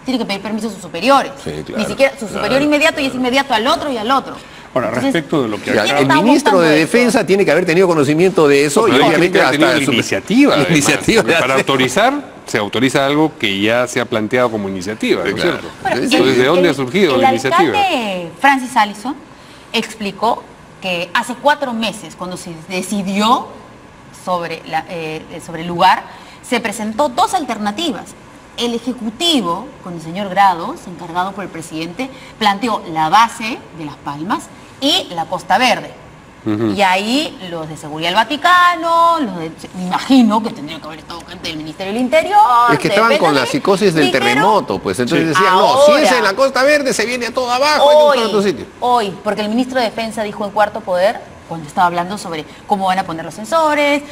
Tiene que pedir permiso a sus superiores. Sí, claro, Ni siquiera su superior inmediato y es inmediato al otro y al otro. Ahora, Entonces, respecto de lo que Ya, acá... el está ministro de montando esto? Defensa tiene que haber tenido conocimiento de eso Pero y hay obviamente que tener hasta la su- iniciativa. la además, iniciativa porque de para hacer- autorizar, se autoriza algo que ya se ha planteado como iniciativa, ¿no es Claro. cierto? Bueno, Entonces, ¿de dónde ha surgido la iniciativa? El alcalde Francis Allison explicó que hace 4 meses, cuando se decidió sobre el lugar, se presentó 2 alternativas. El Ejecutivo, con el señor Grados, encargado por el presidente, planteó la base de Las Palmas y la Costa Verde. Y ahí los de Seguridad del Vaticano, me imagino que tendría que haber estado gente del Ministerio del Interior. Es que estaban con la depende, psicosis del dijeron, terremoto, pues entonces Sí. decían, no, si es Ahora. en la Costa Verde se viene a todo abajo, hay que buscar otro sitio. Hoy, porque el ministro de Defensa dijo en Cuarto Poder, cuando estaba hablando sobre cómo van a poner los sensores,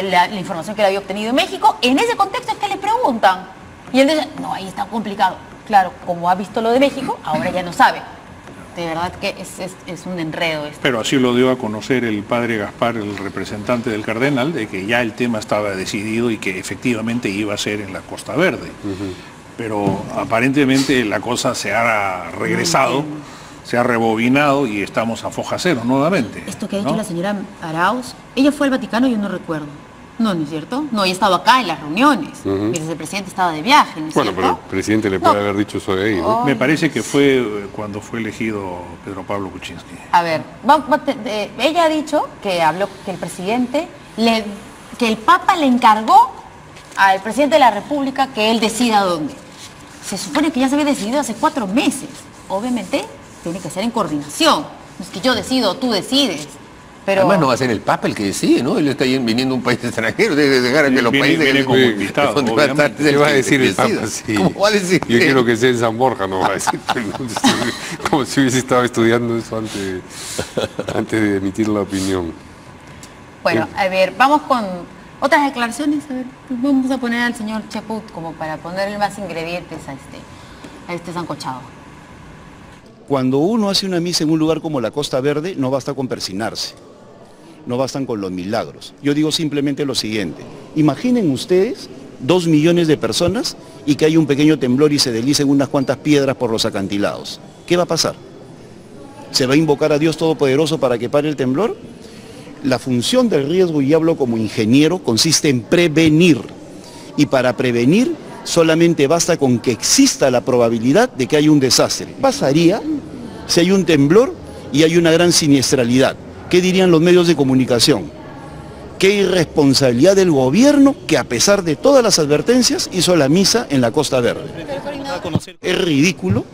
la información que él había obtenido en México, en ese contexto es que le preguntan. Y él dice, no, ahí está complicado. Claro, como ha visto lo de México, ahora ya no sabe. De verdad que es un enredo esto. Pero así lo dio a conocer el padre Gaspar, el representante del cardenal, de que ya el tema estaba decidido y que efectivamente iba a ser en la Costa Verde. Pero aparentemente la cosa se ha regresado, se ha rebobinado y estamos a foja cero nuevamente. Esto que ha dicho ¿no? la señora Arauz, ella fue al Vaticano, yo no recuerdo. No, ¿no es cierto? No, ella estaba acá en las reuniones. Mientras el presidente estaba de viaje, ¿no es Bueno, pero cierto? el presidente le No. puede haber dicho eso de ahí, ¿no? Me parece que fue cuando fue elegido Pedro Pablo Kuczynski. A ver, ella ha dicho que habló que el presidente, que el Papa le encargó al presidente de la República que él decida dónde. Se supone que ya se había decidido hace 4 meses. Obviamente tiene que ser en coordinación. No es que yo decido, tú decides. Pero Además no va a ser el Papa el que decide, ¿no? Él está viniendo de un país extranjero, debe dejar a que los Viene- países... viene como invitado, donde va a estar obviamente. el ¿Qué va a que decir el decida. Papa? Sí. ¿Cómo va a decir? Yo quiero que sea en San Borja, no va a decir. Como si hubiese estado estudiando eso antes de emitir la opinión. bueno, a ver, vamos con otras declaraciones. A ver, vamos a poner al señor Chaput como para ponerle más ingredientes a este sancochado. Cuando uno hace una misa en un lugar como la Costa Verde, no basta con persinarse, no bastan con los milagros. Yo digo simplemente lo siguiente, imaginen ustedes 2 millones de personas y que hay un pequeño temblor y se deslicen unas cuantas piedras por los acantilados. ¿Qué va a pasar? ¿Se va a invocar a Dios Todopoderoso para que pare el temblor? La función del riesgo, y hablo como ingeniero, consiste en prevenir. Y para prevenir solamente basta con que exista la probabilidad de que haya un desastre. Pasaría si hay un temblor y hay una gran siniestralidad. ¿Qué dirían los medios de comunicación? qué irresponsabilidad del gobierno que a pesar de todas las advertencias hizo la misa en la Costa Verde. Es ridículo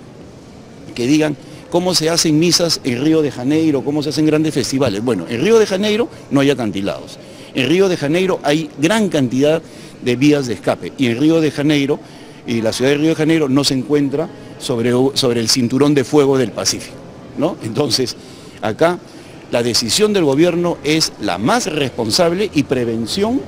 que digan cómo se hacen misas en Río de Janeiro, cómo se hacen grandes festivales. Bueno, en Río de Janeiro no hay acantilados. En Río de Janeiro hay gran cantidad de vías de escape. Y en Río de Janeiro, y la ciudad de Río de Janeiro no se encuentra sobre el cinturón de fuego del Pacífico, ¿no? Entonces, acá la decisión del gobierno es la más responsable y prevención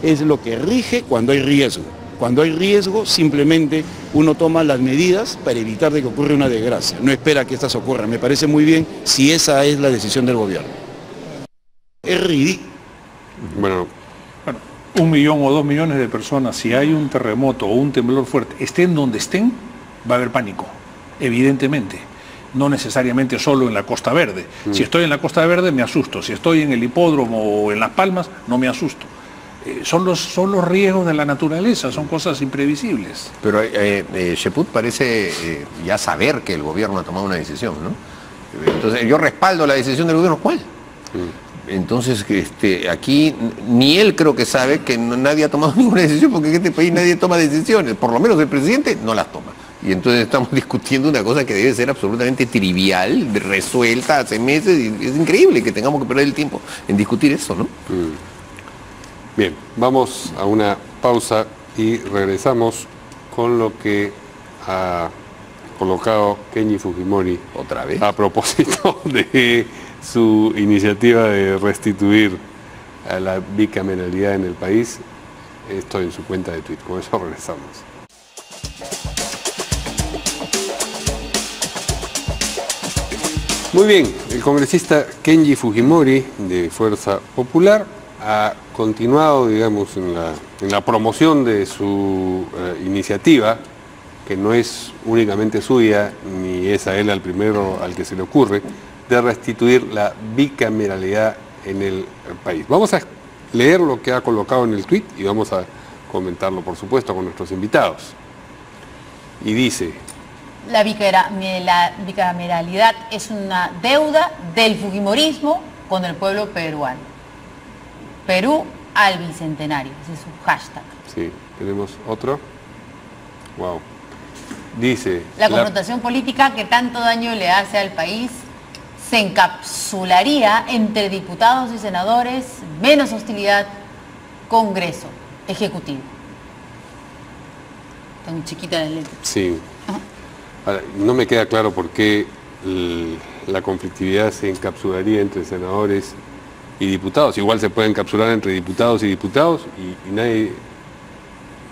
es lo que rige cuando hay riesgo. Cuando hay riesgo, simplemente uno toma las medidas para evitar de que ocurra una desgracia. No espera que estas ocurran. Me parece muy bien si esa es la decisión del gobierno. Es ridículo. Bueno, 1 millón o 2 millones de personas, si hay un terremoto o un temblor fuerte, estén donde estén, va a haber pánico, evidentemente. No necesariamente solo en la Costa Verde. Si estoy en la Costa Verde me asusto. Si estoy en el hipódromo o en Las Palmas, no me asusto. Son los riesgos de la naturaleza, son cosas imprevisibles. Pero Cheput parece ya saber que el gobierno ha tomado una decisión, ¿no? Entonces yo respaldo la decisión del gobierno, ¿cuál? Entonces aquí ni él creo que sabe que nadie ha tomado ninguna decisión, porque en este país nadie toma decisiones, por lo menos el presidente no las toma. Y entonces estamos discutiendo una cosa que debe ser absolutamente trivial, resuelta hace meses, y es increíble que tengamos que perder el tiempo en discutir eso, ¿no? Bien, vamos a una pausa y regresamos con lo que ha colocado Kenji Fujimori otra vez a propósito de su iniciativa de restituir a la bicameralidad en el país. Esto en su cuenta de Twitter. Con eso regresamos. Muy bien, el congresista Kenji Fujimori de Fuerza Popular ha continuado, digamos, en la promoción de su iniciativa, que no es únicamente suya, ni es a él al primero al que se le ocurre, de restituir la bicameralidad en el país. Vamos a leer lo que ha colocado en el tuit y vamos a comentarlo, por supuesto, con nuestros invitados. Y dice: la bicameralidad es una deuda del fujimorismo con el pueblo peruano. Perú al bicentenario, ese es su hashtag. Sí, tenemos otro. Wow. Dice: la confrontación política que tanto daño le hace al país se encapsularía entre diputados y senadores, menos hostilidad, Congreso, Ejecutivo. Tan chiquita la letra. Sí. Ahora, no me queda claro por qué la conflictividad se encapsularía entre senadores y diputados. Igual se puede encapsular entre diputados y nadie,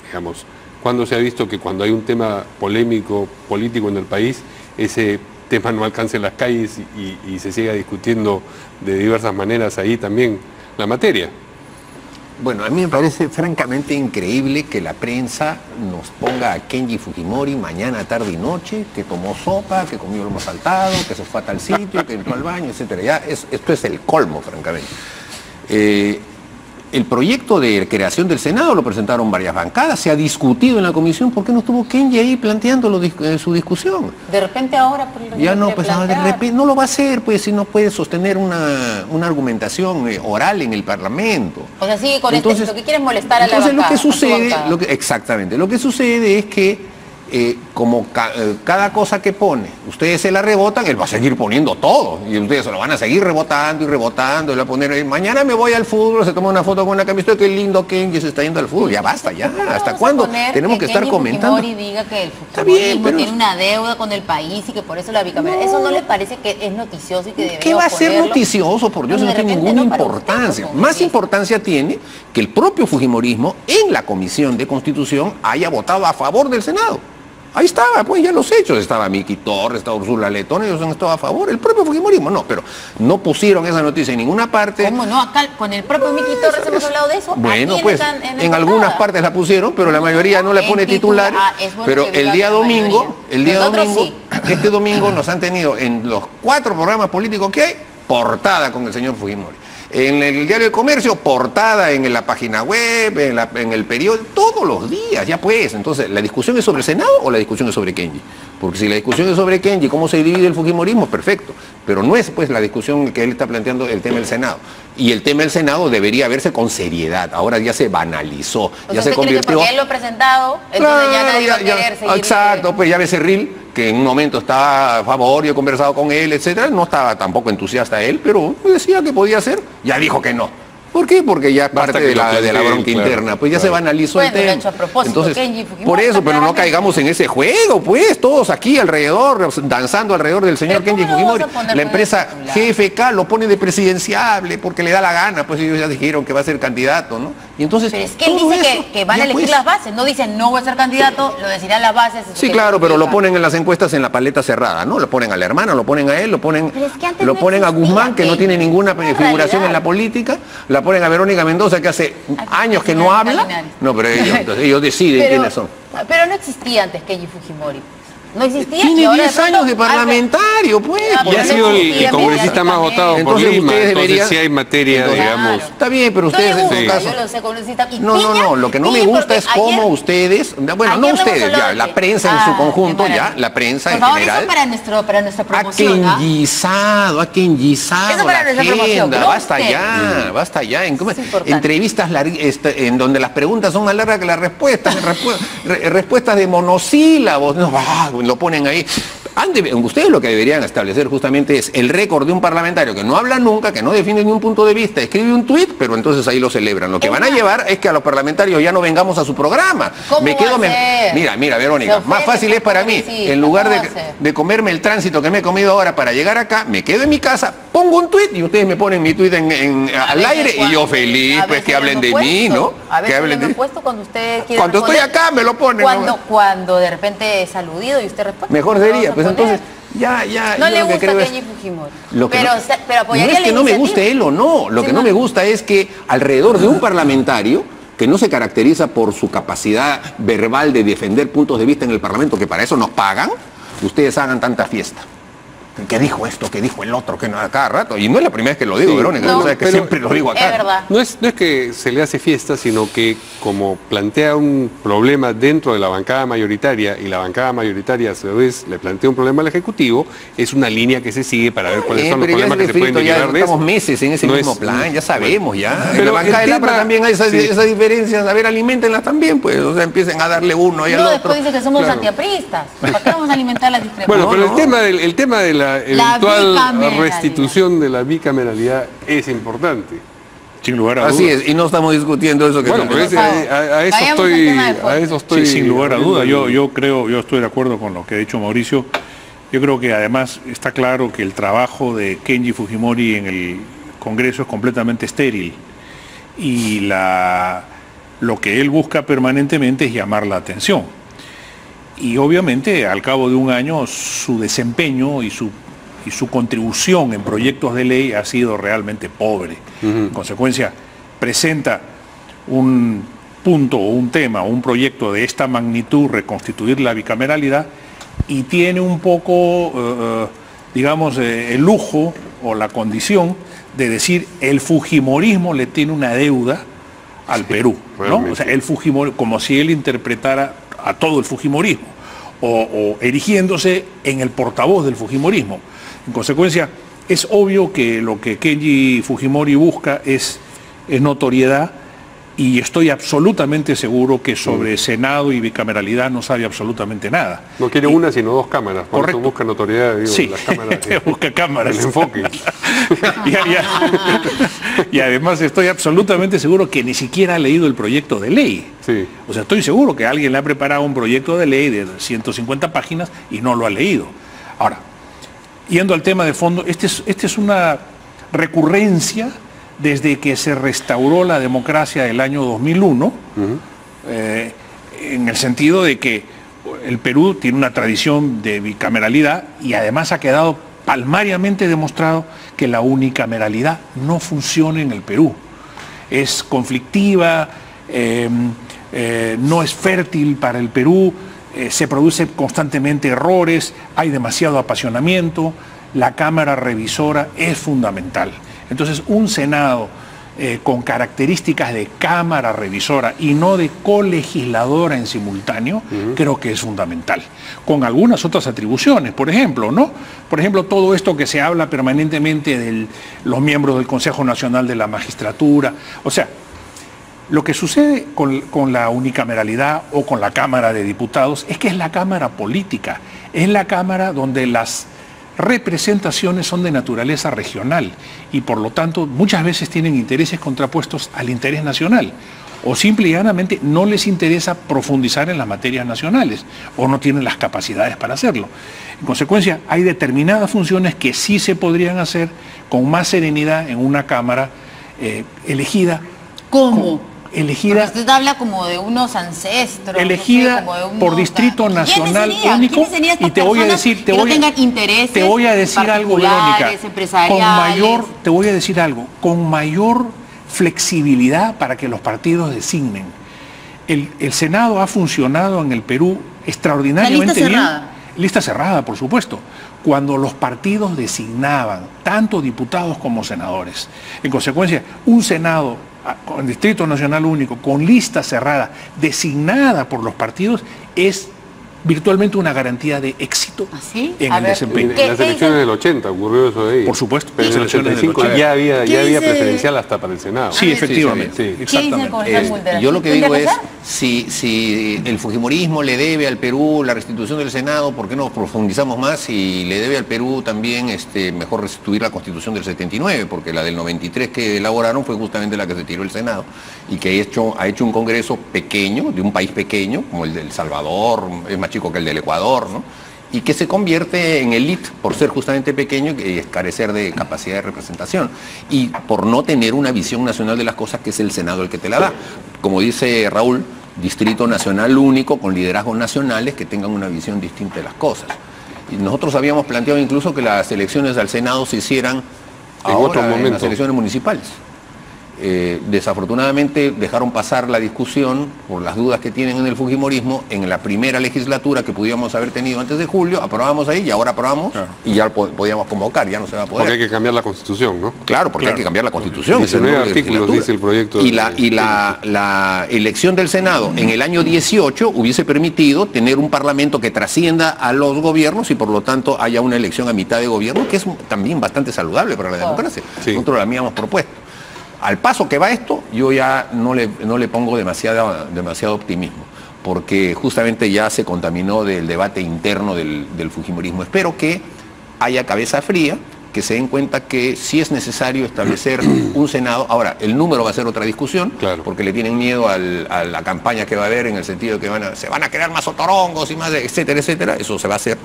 digamos, ¿cuándo se ha visto que cuando hay un tema polémico, político en el país, ese tema no alcance las calles y se siga discutiendo de diversas maneras ahí también la materia? Bueno, a mí me parece francamente increíble que la prensa nos ponga a Kenji Fujimori mañana, tarde y noche, que tomó sopa, que comió lomo saltado, que se fue a tal sitio, que entró al baño, etcétera. Ya esto es el colmo, francamente. El proyecto de creación del Senado lo presentaron varias bancadas, se ha discutido en la comisión. ¿Por qué no estuvo Kenji ahí planteando su discusión? De repente ahora... Por el ya no, pues de repente no lo va a hacer, pues si no puede sostener una argumentación oral en el Parlamento. O sea, sigue con entonces, lo que quiere es molestar a la bancada. Entonces lo que sucede, exactamente, lo que sucede es que cada cosa que pone, ustedes se la rebotan, él va a seguir poniendo todo, y ustedes se lo van a seguir rebotando y rebotando, él va a poner, mañana me voy al fútbol, se toma una foto con una camiseta, qué lindo Kenji se está yendo al fútbol, ya basta, ya, ¿hasta cuándo tenemos que estar comentando? Fujimori diga que el fujimorismo tiene una deuda con el país y que por eso la bicameralidad, ¿eso no le parece que es noticioso y que debería ¿Qué va a ser noticioso? Por Dios, no tiene ninguna importancia. Más importancia tiene que el propio fujimorismo en la Comisión de Constitución haya votado a favor del Senado. Ahí estaba, pues ya los hechos, estaba Miki Torres, estaba Ursula Letón, ellos han estado a favor, el propio fujimorismo no, pero no pusieron esa noticia en ninguna parte. ¿Cómo no? Acá con el propio Miki Torres hemos hablado de eso. Bueno, pues en algunas partes la pusieron, pero la mayoría no le pone titular. Pero el día domingo, este domingo nos han tenido en los 4 programas políticos que hay, portada con el señor Fujimori. En el diario de Comercio, portada en la página web, en el periódico, todos los días, ya pues. Entonces, ¿la discusión es sobre el Senado o la discusión es sobre Kenji? Porque si la discusión es sobre Kenji, cómo se divide el fujimorismo, perfecto. Pero no es pues la discusión que él está planteando el tema del Senado. Y el tema del Senado debería verse con seriedad. Ahora ya se banalizó, ya se convirtió... Porque él lo ha presentado, entonces ya nadie va a querer seguir... Exacto, pues ya Becerril, que en un momento estaba a favor, yo he conversado con él, etcétera, no estaba tampoco entusiasta él, pero decía que podía ser, ya dijo que no. ¿Por qué? Porque ya parte de la bronca interna, pues ya se banalizó el tema. Hecho a propósito, entonces, Kenji Fujimori, por eso, pero no caigamos en ese juego, pues, todos aquí alrededor, danzando alrededor del señor Kenji Fujimori. La empresa GFK lo pone de presidenciable porque le da la gana, pues ellos ya dijeron que va a ser candidato, ¿no? Y entonces, pero es que él dice que van a elegir las bases, no dicen no voy a ser candidato, lo decidirán las bases. Sí, claro, pero lo ponen en las encuestas en la paleta cerrada, ¿no? Lo ponen a la hermana, lo ponen a él, lo ponen a Guzmán, que no tiene ninguna figuración en la política, la ponen a Verónica Mendoza, que hace años que no habla. No, pero ellos deciden quiénes son. Pero no existía antes Kenji Fujimori. No existía. Tiene 10 años de parlamentario, pues. Y ha sido el congresista más votado por Lima, entonces sí hay materia, digamos. Está bien, pero ustedes en todo caso... No, lo que no me gusta es cómo ustedes, bueno, no ustedes, ya, la prensa en su conjunto, ya, la prensa en general... Eso para nuestra promoción, ha kenjizado la agenda, basta ya. Entrevistas en donde las preguntas son más largas que las respuestas, respuestas de monosílabos, lo ponen ahí. Ustedes lo que deberían establecer justamente es el récord de un parlamentario que no habla nunca, que no defiende ni un punto de vista, escribe un tuit, pero entonces ahí lo celebran. Lo que van a llevar es que a los parlamentarios ya no vengamos a su programa. Mira, Verónica, más fácil es para mí, en lugar de comerme el tránsito que me he comido ahora para llegar acá, me quedo en mi casa, pongo un tuit y ustedes me ponen mi tuit al aire y yo feliz, pues que hablen de mí, ¿no? A veces le han puesto cuando usted quiere cuando estoy acá me lo ponen. Cuando de repente es aludido y usted responde. Mejor sería, pues entonces, no le gusta Kenji Fujimori. Pero apoyaría no es que no me guste él o no, lo que no me gusta es que alrededor de un parlamentario que no se caracteriza por su capacidad verbal de defender puntos de vista en el Parlamento, que para eso nos pagan, ustedes hagan tanta fiesta. ¿Qué dijo esto? ¿Qué dijo el otro? Que no, a cada rato. Y no es la primera vez que lo digo, Verónica, no, que siempre lo digo acá. Es verdad. No es que se le hace fiesta, sino que como plantea un problema dentro de la bancada mayoritaria y la bancada mayoritaria a su vez le plantea un problema al Ejecutivo, es una línea que se sigue para ver cuáles son los problemas que se pueden derivar de eso. Estamos meses en ese mismo plan, ya sabemos, ya. En la bancada del APRA también hay esas diferencias, a ver, aliméntenlas también, pues, o sea, empiecen a darle uno y al otro. Después dice que somos antiapristas. ¿Para qué vamos a alimentar las discrepancias? Bueno, pero el tema de la eventual restitución de la bicameralidad es importante. Sin lugar a dudas. Así es, y no estamos discutiendo eso que bueno, pues a eso estoy sí, sin lugar a dudas. Yo estoy de acuerdo con lo que ha dicho Mauricio. Yo creo que además está claro que el trabajo de Kenji Fujimori en el Congreso es completamente estéril. Y lo que él busca permanentemente es llamar la atención. Y obviamente al cabo de un año su desempeño y su contribución en proyectos de ley ha sido realmente pobre. En consecuencia, presenta un punto o un tema o un proyecto de esta magnitud, reconstituir la bicameralidad, y tiene un poco, digamos, el lujo o la condición de decir el fujimorismo le tiene una deuda al Perú, ¿no? O sea, el fujimorismo, como si él interpretara a todo el fujimorismo, o erigiéndose en el portavoz del fujimorismo. En consecuencia, es obvio que lo que Kenji Fujimori busca es notoriedad, y estoy absolutamente seguro que sobre Senado y bicameralidad no sabe absolutamente nada. No quiere una, sino dos cámaras. Por eso busca notoriedad, digo, sí, las cámaras. Busca cámaras. El enfoque. Y además estoy absolutamente seguro que ni siquiera ha leído el proyecto de ley. Sí. O sea, estoy seguro que alguien le ha preparado un proyecto de ley de 150 páginas y no lo ha leído. Ahora, yendo al tema de fondo, este es una recurrencia desde que se restauró la democracia el año 2001, en el sentido de que el Perú tiene una tradición de bicameralidad y además ha quedado palmariamente demostrado que la unicameralidad no funciona en el Perú. Es conflictiva, no es fértil para el Perú, se producen constantemente errores, hay demasiado apasionamiento, la Cámara Revisora es fundamental. Entonces, un Senado con características de cámara revisora y no de colegisladora en simultáneo, creo que es fundamental. Con algunas otras atribuciones, por ejemplo, ¿no? Por ejemplo, todo esto que se habla permanentemente de los miembros del Consejo Nacional de la Magistratura. O sea, lo que sucede con la unicameralidad o con la Cámara de Diputados es que es la Cámara política, es la Cámara donde las representaciones son de naturaleza regional y por lo tanto muchas veces tienen intereses contrapuestos al interés nacional o simple y llanamente no les interesa profundizar en las materias nacionales o no tienen las capacidades para hacerlo. En consecuencia, hay determinadas funciones que sí se podrían hacer con más serenidad en una Cámara elegida. ¿Cómo? Elegida, porque usted habla como de unos ancestros, elegida no sé, como de por distrito nacional único, y te voy a decir, te voy a decir algo, Verónica, te voy a decir algo, con mayor flexibilidad para que los partidos designen. El Senado ha funcionado en el Perú extraordinariamente bien. Lista cerrada, por supuesto, cuando los partidos designaban tanto diputados como senadores. En consecuencia, un Senado con Distrito Nacional Único, con lista cerrada, designada por los partidos, es virtualmente una garantía de éxito en el desempeño. En las elecciones del 80 ocurrió eso de ahí. Por supuesto. Pero en el 85 ya había preferencial hasta para el Senado. Sí, efectivamente. Sí. Exactamente. Yo lo que digo es, si el fujimorismo le debe al Perú la restitución del Senado, ¿por qué no profundizamos más? Y le debe al Perú también mejor restituir la Constitución del 79, porque la del 93 que elaboraron fue justamente la que se tiró el Senado y que ha hecho un Congreso pequeño, de un país pequeño, como el de El Salvador, es más chico que el del Ecuador, ¿no? Y que se convierte en élite por ser justamente pequeño y carecer de capacidad de representación y por no tener una visión nacional de las cosas, que es el Senado el que te la da. Como dice Raúl, Distrito Nacional Único con liderazgos nacionales que tengan una visión distinta de las cosas. Y nosotros habíamos planteado incluso que las elecciones al Senado se hicieran ahora en las elecciones municipales. Desafortunadamente dejaron pasar la discusión por las dudas que tienen en el fujimorismo en la primera legislatura que pudiéramos haber tenido antes de julio, aprobamos ahí y ahora aprobamos y ya podíamos convocar, ya no se va a poder. Porque hay que cambiar la Constitución, ¿no? Claro, porque hay que cambiar la Constitución. 19 artículos dice el proyecto. Y la elección del Senado en el año 18 hubiese permitido tener un parlamento que trascienda a los gobiernos y por lo tanto haya una elección a mitad de gobierno, que es también bastante saludable para la democracia. Sí. Nosotros la habíamos propuesto. Al paso que va esto, yo ya no le pongo demasiado optimismo, porque justamente ya se contaminó del debate interno del fujimorismo. Espero que haya cabeza fría, que se den cuenta que sí es necesario establecer un Senado. Ahora, el número va a ser otra discusión, claro, porque le tienen miedo a la campaña que va a haber, en el sentido de que se van a crear más otorongos y más, etcétera, etcétera. Eso se va a hacer.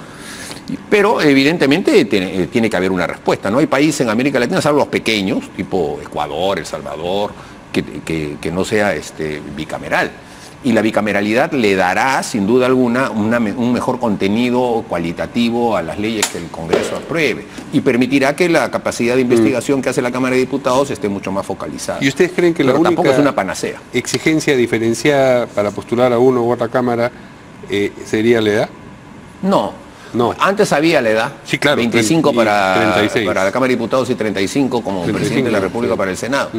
Pero evidentemente tiene que haber una respuesta. No hay país en América Latina, salvo los pequeños, tipo Ecuador, El Salvador, que no sea bicameral. Y la bicameralidad le dará, sin duda alguna, un mejor contenido cualitativo a las leyes que el Congreso apruebe. Y permitirá que la capacidad de investigación que hace la Cámara de Diputados esté mucho más focalizada. ¿Y ustedes creen que la única tampoco es una panacea exigencia diferenciada para postular a uno u otra Cámara sería la edad? No. No. Antes había la edad, sí, claro, 25 para 36 para la Cámara de Diputados y 35 como 35, presidente de la República, sí, para el Senado.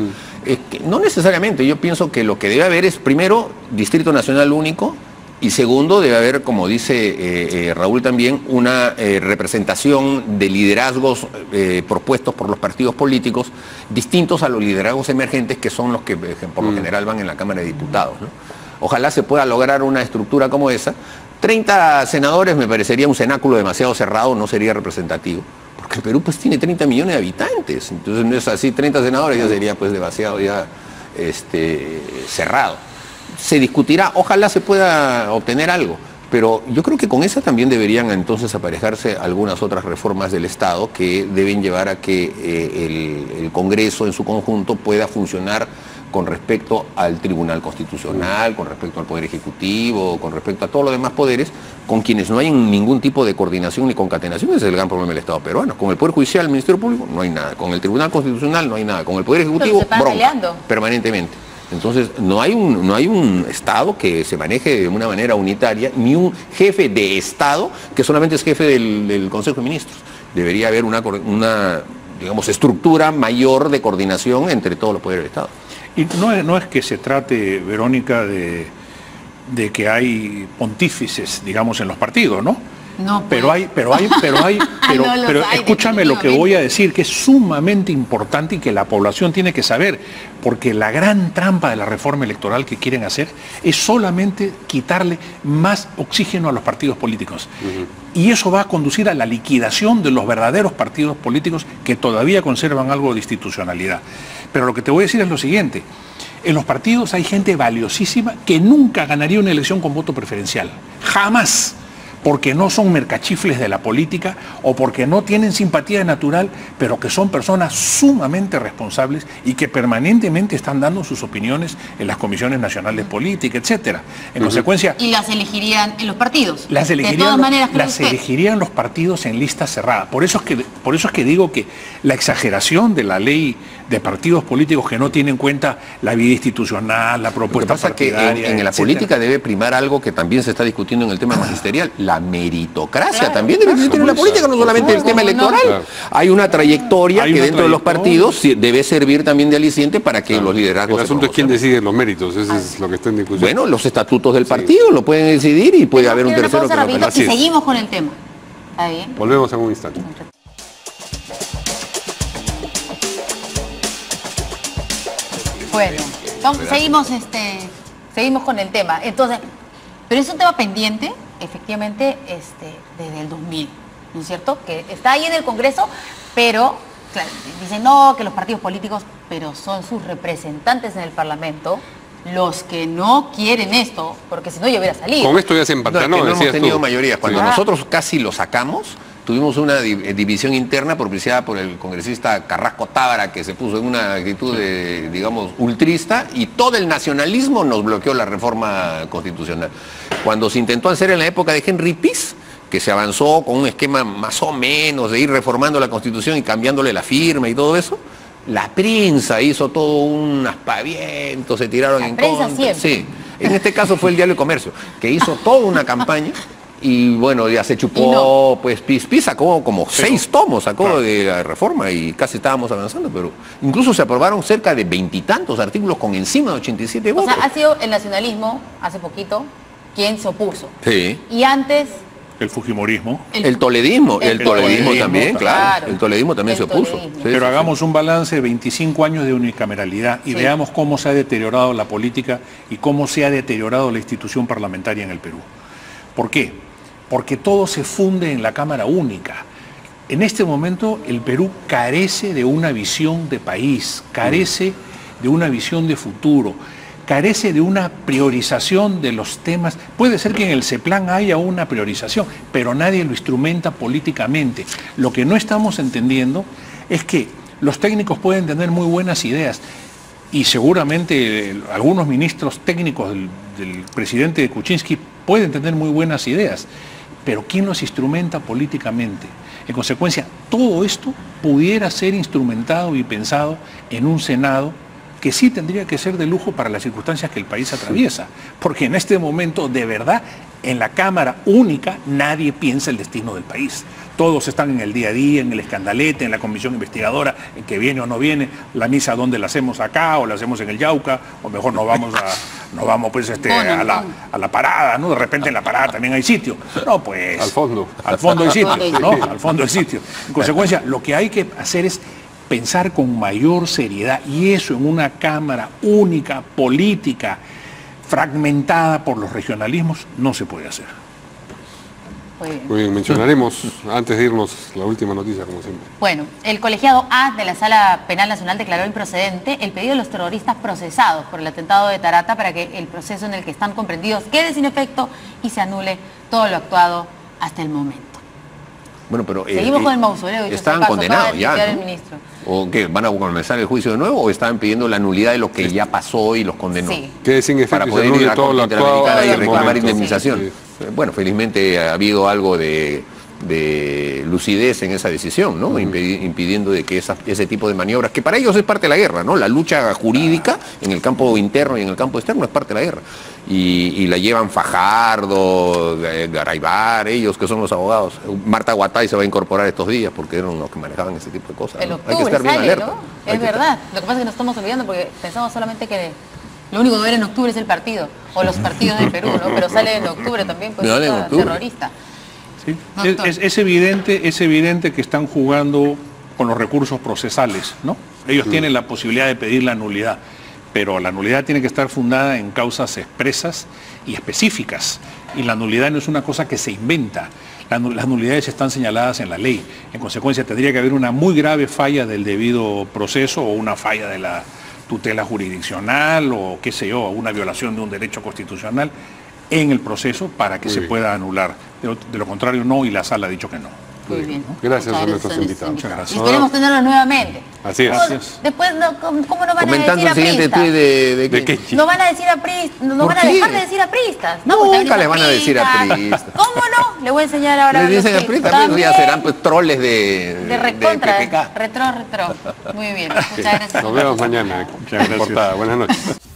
No necesariamente, yo pienso que lo que debe haber es, primero, Distrito Nacional Único, y segundo, debe haber, como dice Raúl también, una representación de liderazgos propuestos por los partidos políticos, distintos a los liderazgos emergentes, que son los que por lo general van en la Cámara de Diputados, ¿no? Ojalá se pueda lograr una estructura como esa. 30 senadores me parecería un cenáculo demasiado cerrado, no sería representativo, porque el Perú pues tiene 30 millones de habitantes, entonces no es así, 30 senadores ya sería pues demasiado cerrado. Se discutirá, ojalá se pueda obtener algo, pero yo creo que con esa también deberían entonces aparejarse algunas otras reformas del Estado que deben llevar a que el Congreso en su conjunto pueda funcionar con respecto al Tribunal Constitucional, con respecto al Poder Ejecutivo, con respecto a todos los demás poderes, con quienes no hay ningún tipo de coordinación ni concatenación. Ese es el gran problema del Estado peruano. Con el Poder Judicial, el Ministerio Público, no hay nada. Con el Tribunal Constitucional no hay nada. Con el Poder Ejecutivo, bronca, permanentemente. Entonces, no hay un Estado que se maneje de una manera unitaria, ni un jefe de Estado que solamente es jefe del Consejo de Ministros. Debería haber una digamos, estructura mayor de coordinación entre todos los poderes del Estado. Y no es que se trate, Verónica, de que hay pontífices, digamos, en los partidos, ¿no? No, pero pues. pero escúchame lo que voy a decir, que es sumamente importante y que la población tiene que saber, porque la gran trampa de la reforma electoral que quieren hacer es solamente quitarle más oxígeno a los partidos políticos. Y eso va a conducir a la liquidación de los verdaderos partidos políticos que todavía conservan algo de institucionalidad. Pero lo que te voy a decir es lo siguiente: en los partidos hay gente valiosísima que nunca ganaría una elección con voto preferencial. Jamás. Porque no son mercachifles de la política o porque no tienen simpatía natural, pero que son personas sumamente responsables y que permanentemente están dando sus opiniones en las comisiones nacionales de política, etcétera. En consecuencia... ¿Y las elegirían en los partidos? Las elegirían, de todas maneras, elegirían los partidos en lista cerrada. Por eso es que digo que la exageración de la ley de partidos políticos que no tiene en cuenta la vida institucional, la propuesta partidaria, que en la política debe primar algo que también se está discutiendo en el tema magisterial, la meritocracia. Claro, también debe existir en la política, no solamente el tema electoral. Claro. Hay una trayectoria que dentro de los partidos debe servir también de aliciente para que los liderazgos... El asunto es quién decide los méritos, eso es lo que está en discusión. Bueno, los estatutos del partido lo pueden decidir y puede haber un tercero que lo... Y seguimos con el tema. ¿Está bien? Volvemos en un instante. Bueno, seguimos con el tema. Entonces, pero es un tema pendiente, efectivamente, desde el 2000, ¿no es cierto? Que está ahí en el Congreso, pero claro, dicen no, que los partidos políticos, pero son sus representantes en el Parlamento los que no quieren esto, porque si no yo hubiera salido. Con esto ya se empantanó, no hemos tenido mayoría. Cuando nosotros casi lo sacamos, tuvimos una división interna propiciada por el congresista Carrasco Tábara, que se puso en una actitud de, digamos, ultrista, y todo el nacionalismo nos bloqueó la reforma constitucional. Cuando se intentó hacer en la época de Henry Pease, que se avanzó con un esquema más o menos de ir reformando la Constitución y cambiándole la firma y todo eso, la prensa hizo todo un aspaviento, se tiraron en contra. Siempre. Sí, en este caso fue el Diario Comercio, que hizo toda una campaña. Y bueno, ya se chupó, pues Pease sacó como 6 tomos, sacó de la reforma y casi estábamos avanzando, pero incluso se aprobaron cerca de 20 y tantos artículos con encima de 87 votos. O sea, ha sido el nacionalismo, hace poquito, quien se opuso. Sí. Y antes... El fujimorismo. El toledismo también, claro. El toledismo también se opuso. Sí, pero hagamos un balance de 25 años de unicameralidad y veamos cómo se ha deteriorado la política y cómo se ha deteriorado la institución parlamentaria en el Perú. ¿Por qué? Porque todo se funde en la Cámara Única. En este momento el Perú carece de una visión de país, carece de una visión de futuro, carece de una priorización de los temas. Puede ser que en el CEPLAN haya una priorización, pero nadie lo instrumenta políticamente. Lo que no estamos entendiendo es que los técnicos pueden tener muy buenas ideas y seguramente algunos ministros técnicos del presidente de Kuczynski pueden tener muy buenas ideas, pero ¿quién los instrumenta políticamente? En consecuencia, todo esto pudiera ser instrumentado y pensado en un Senado que sí tendría que ser de lujo para las circunstancias que el país atraviesa, porque en este momento, de verdad, en la Cámara Única nadie piensa el destino del país. Todos están en el día a día, en el escandalete, en la comisión investigadora, en que viene o no viene, la misa donde la hacemos acá o la hacemos en el Yauca, o mejor nos vamos pues a la parada, ¿no? De repente en la parada también hay sitio. No, pues... Al fondo hay sitio, ¿no? Al fondo hay sitio. En consecuencia, lo que hay que hacer es pensar con mayor seriedad, y eso en una Cámara Única, política, fragmentada por los regionalismos, no se puede hacer. Muy bien, mencionaremos antes de irnos la última noticia, como siempre. Bueno, el colegiado A de la Sala Penal Nacional declaró improcedente el pedido de los terroristas procesados por el atentado de Tarata para que el proceso en el que están comprendidos quede sin efecto y se anule todo lo actuado hasta el momento. Bueno, pero seguimos con el mausoleo. Estaban condenados ya, ¿no? El ministro. ¿O qué? ¿Van a comenzar el juicio de nuevo o estaban pidiendo la nulidad de lo que ya pasó y los condenó? Sí. Que sin efecto para poder ir a la Corte Interamericana y reclamar indemnización. Sí. Bueno, felizmente ha habido algo de de lucidez en esa decisión, ¿no? Impidiendo de que ese tipo de maniobras, que para ellos es parte de la guerra, ¿no? La lucha jurídica en el campo interno y en el campo externo es parte de la guerra. Y la llevan Fajardo, Garaybar, ellos que son los abogados. Marta Guatay se va a incorporar estos días porque eran los que manejaban ese tipo de cosas. El ¿no? octubre Hay que estar bien sale, alerta. ¿no? Es verdad. Lo que pasa es que nos estamos olvidando porque pensamos solamente que lo único que va a haber en octubre es el partido, o los partidos del Perú, ¿no? Pero sale en octubre también, pues terrorista. Sí. Es evidente que están jugando con los recursos procesales, ¿no? Ellos tienen la posibilidad de pedir la nulidad, pero la nulidad tiene que estar fundada en causas expresas y específicas. Y la nulidad no es una cosa que se inventa. Las nulidades están señaladas en la ley. En consecuencia, tendría que haber una muy grave falla del debido proceso o una falla de la tutela jurisdiccional o qué sé yo, una violación de un derecho constitucional en el proceso para que se pueda anular. De lo contrario, no, y la sala ha dicho que no. Muy bien. Gracias a nuestros invitados. Muchas gracias. Y esperemos tenerlos nuevamente. Así es. Gracias. Después, ¿cómo no van Comentando a el decir siguiente apristas? tuit ¿De qué? No van a decir apristas, no ¿Por van a qué? dejar de decir apristas. Nunca le van a decir apristas. ¿Cómo no? Le voy a enseñar ahora. Les dicen los apristas, tweets. pero ya serán pues troles De recontra, PPK. retro. Muy bien, muchas gracias. Nos vemos mañana. Muchas gracias. Portada. Buenas noches.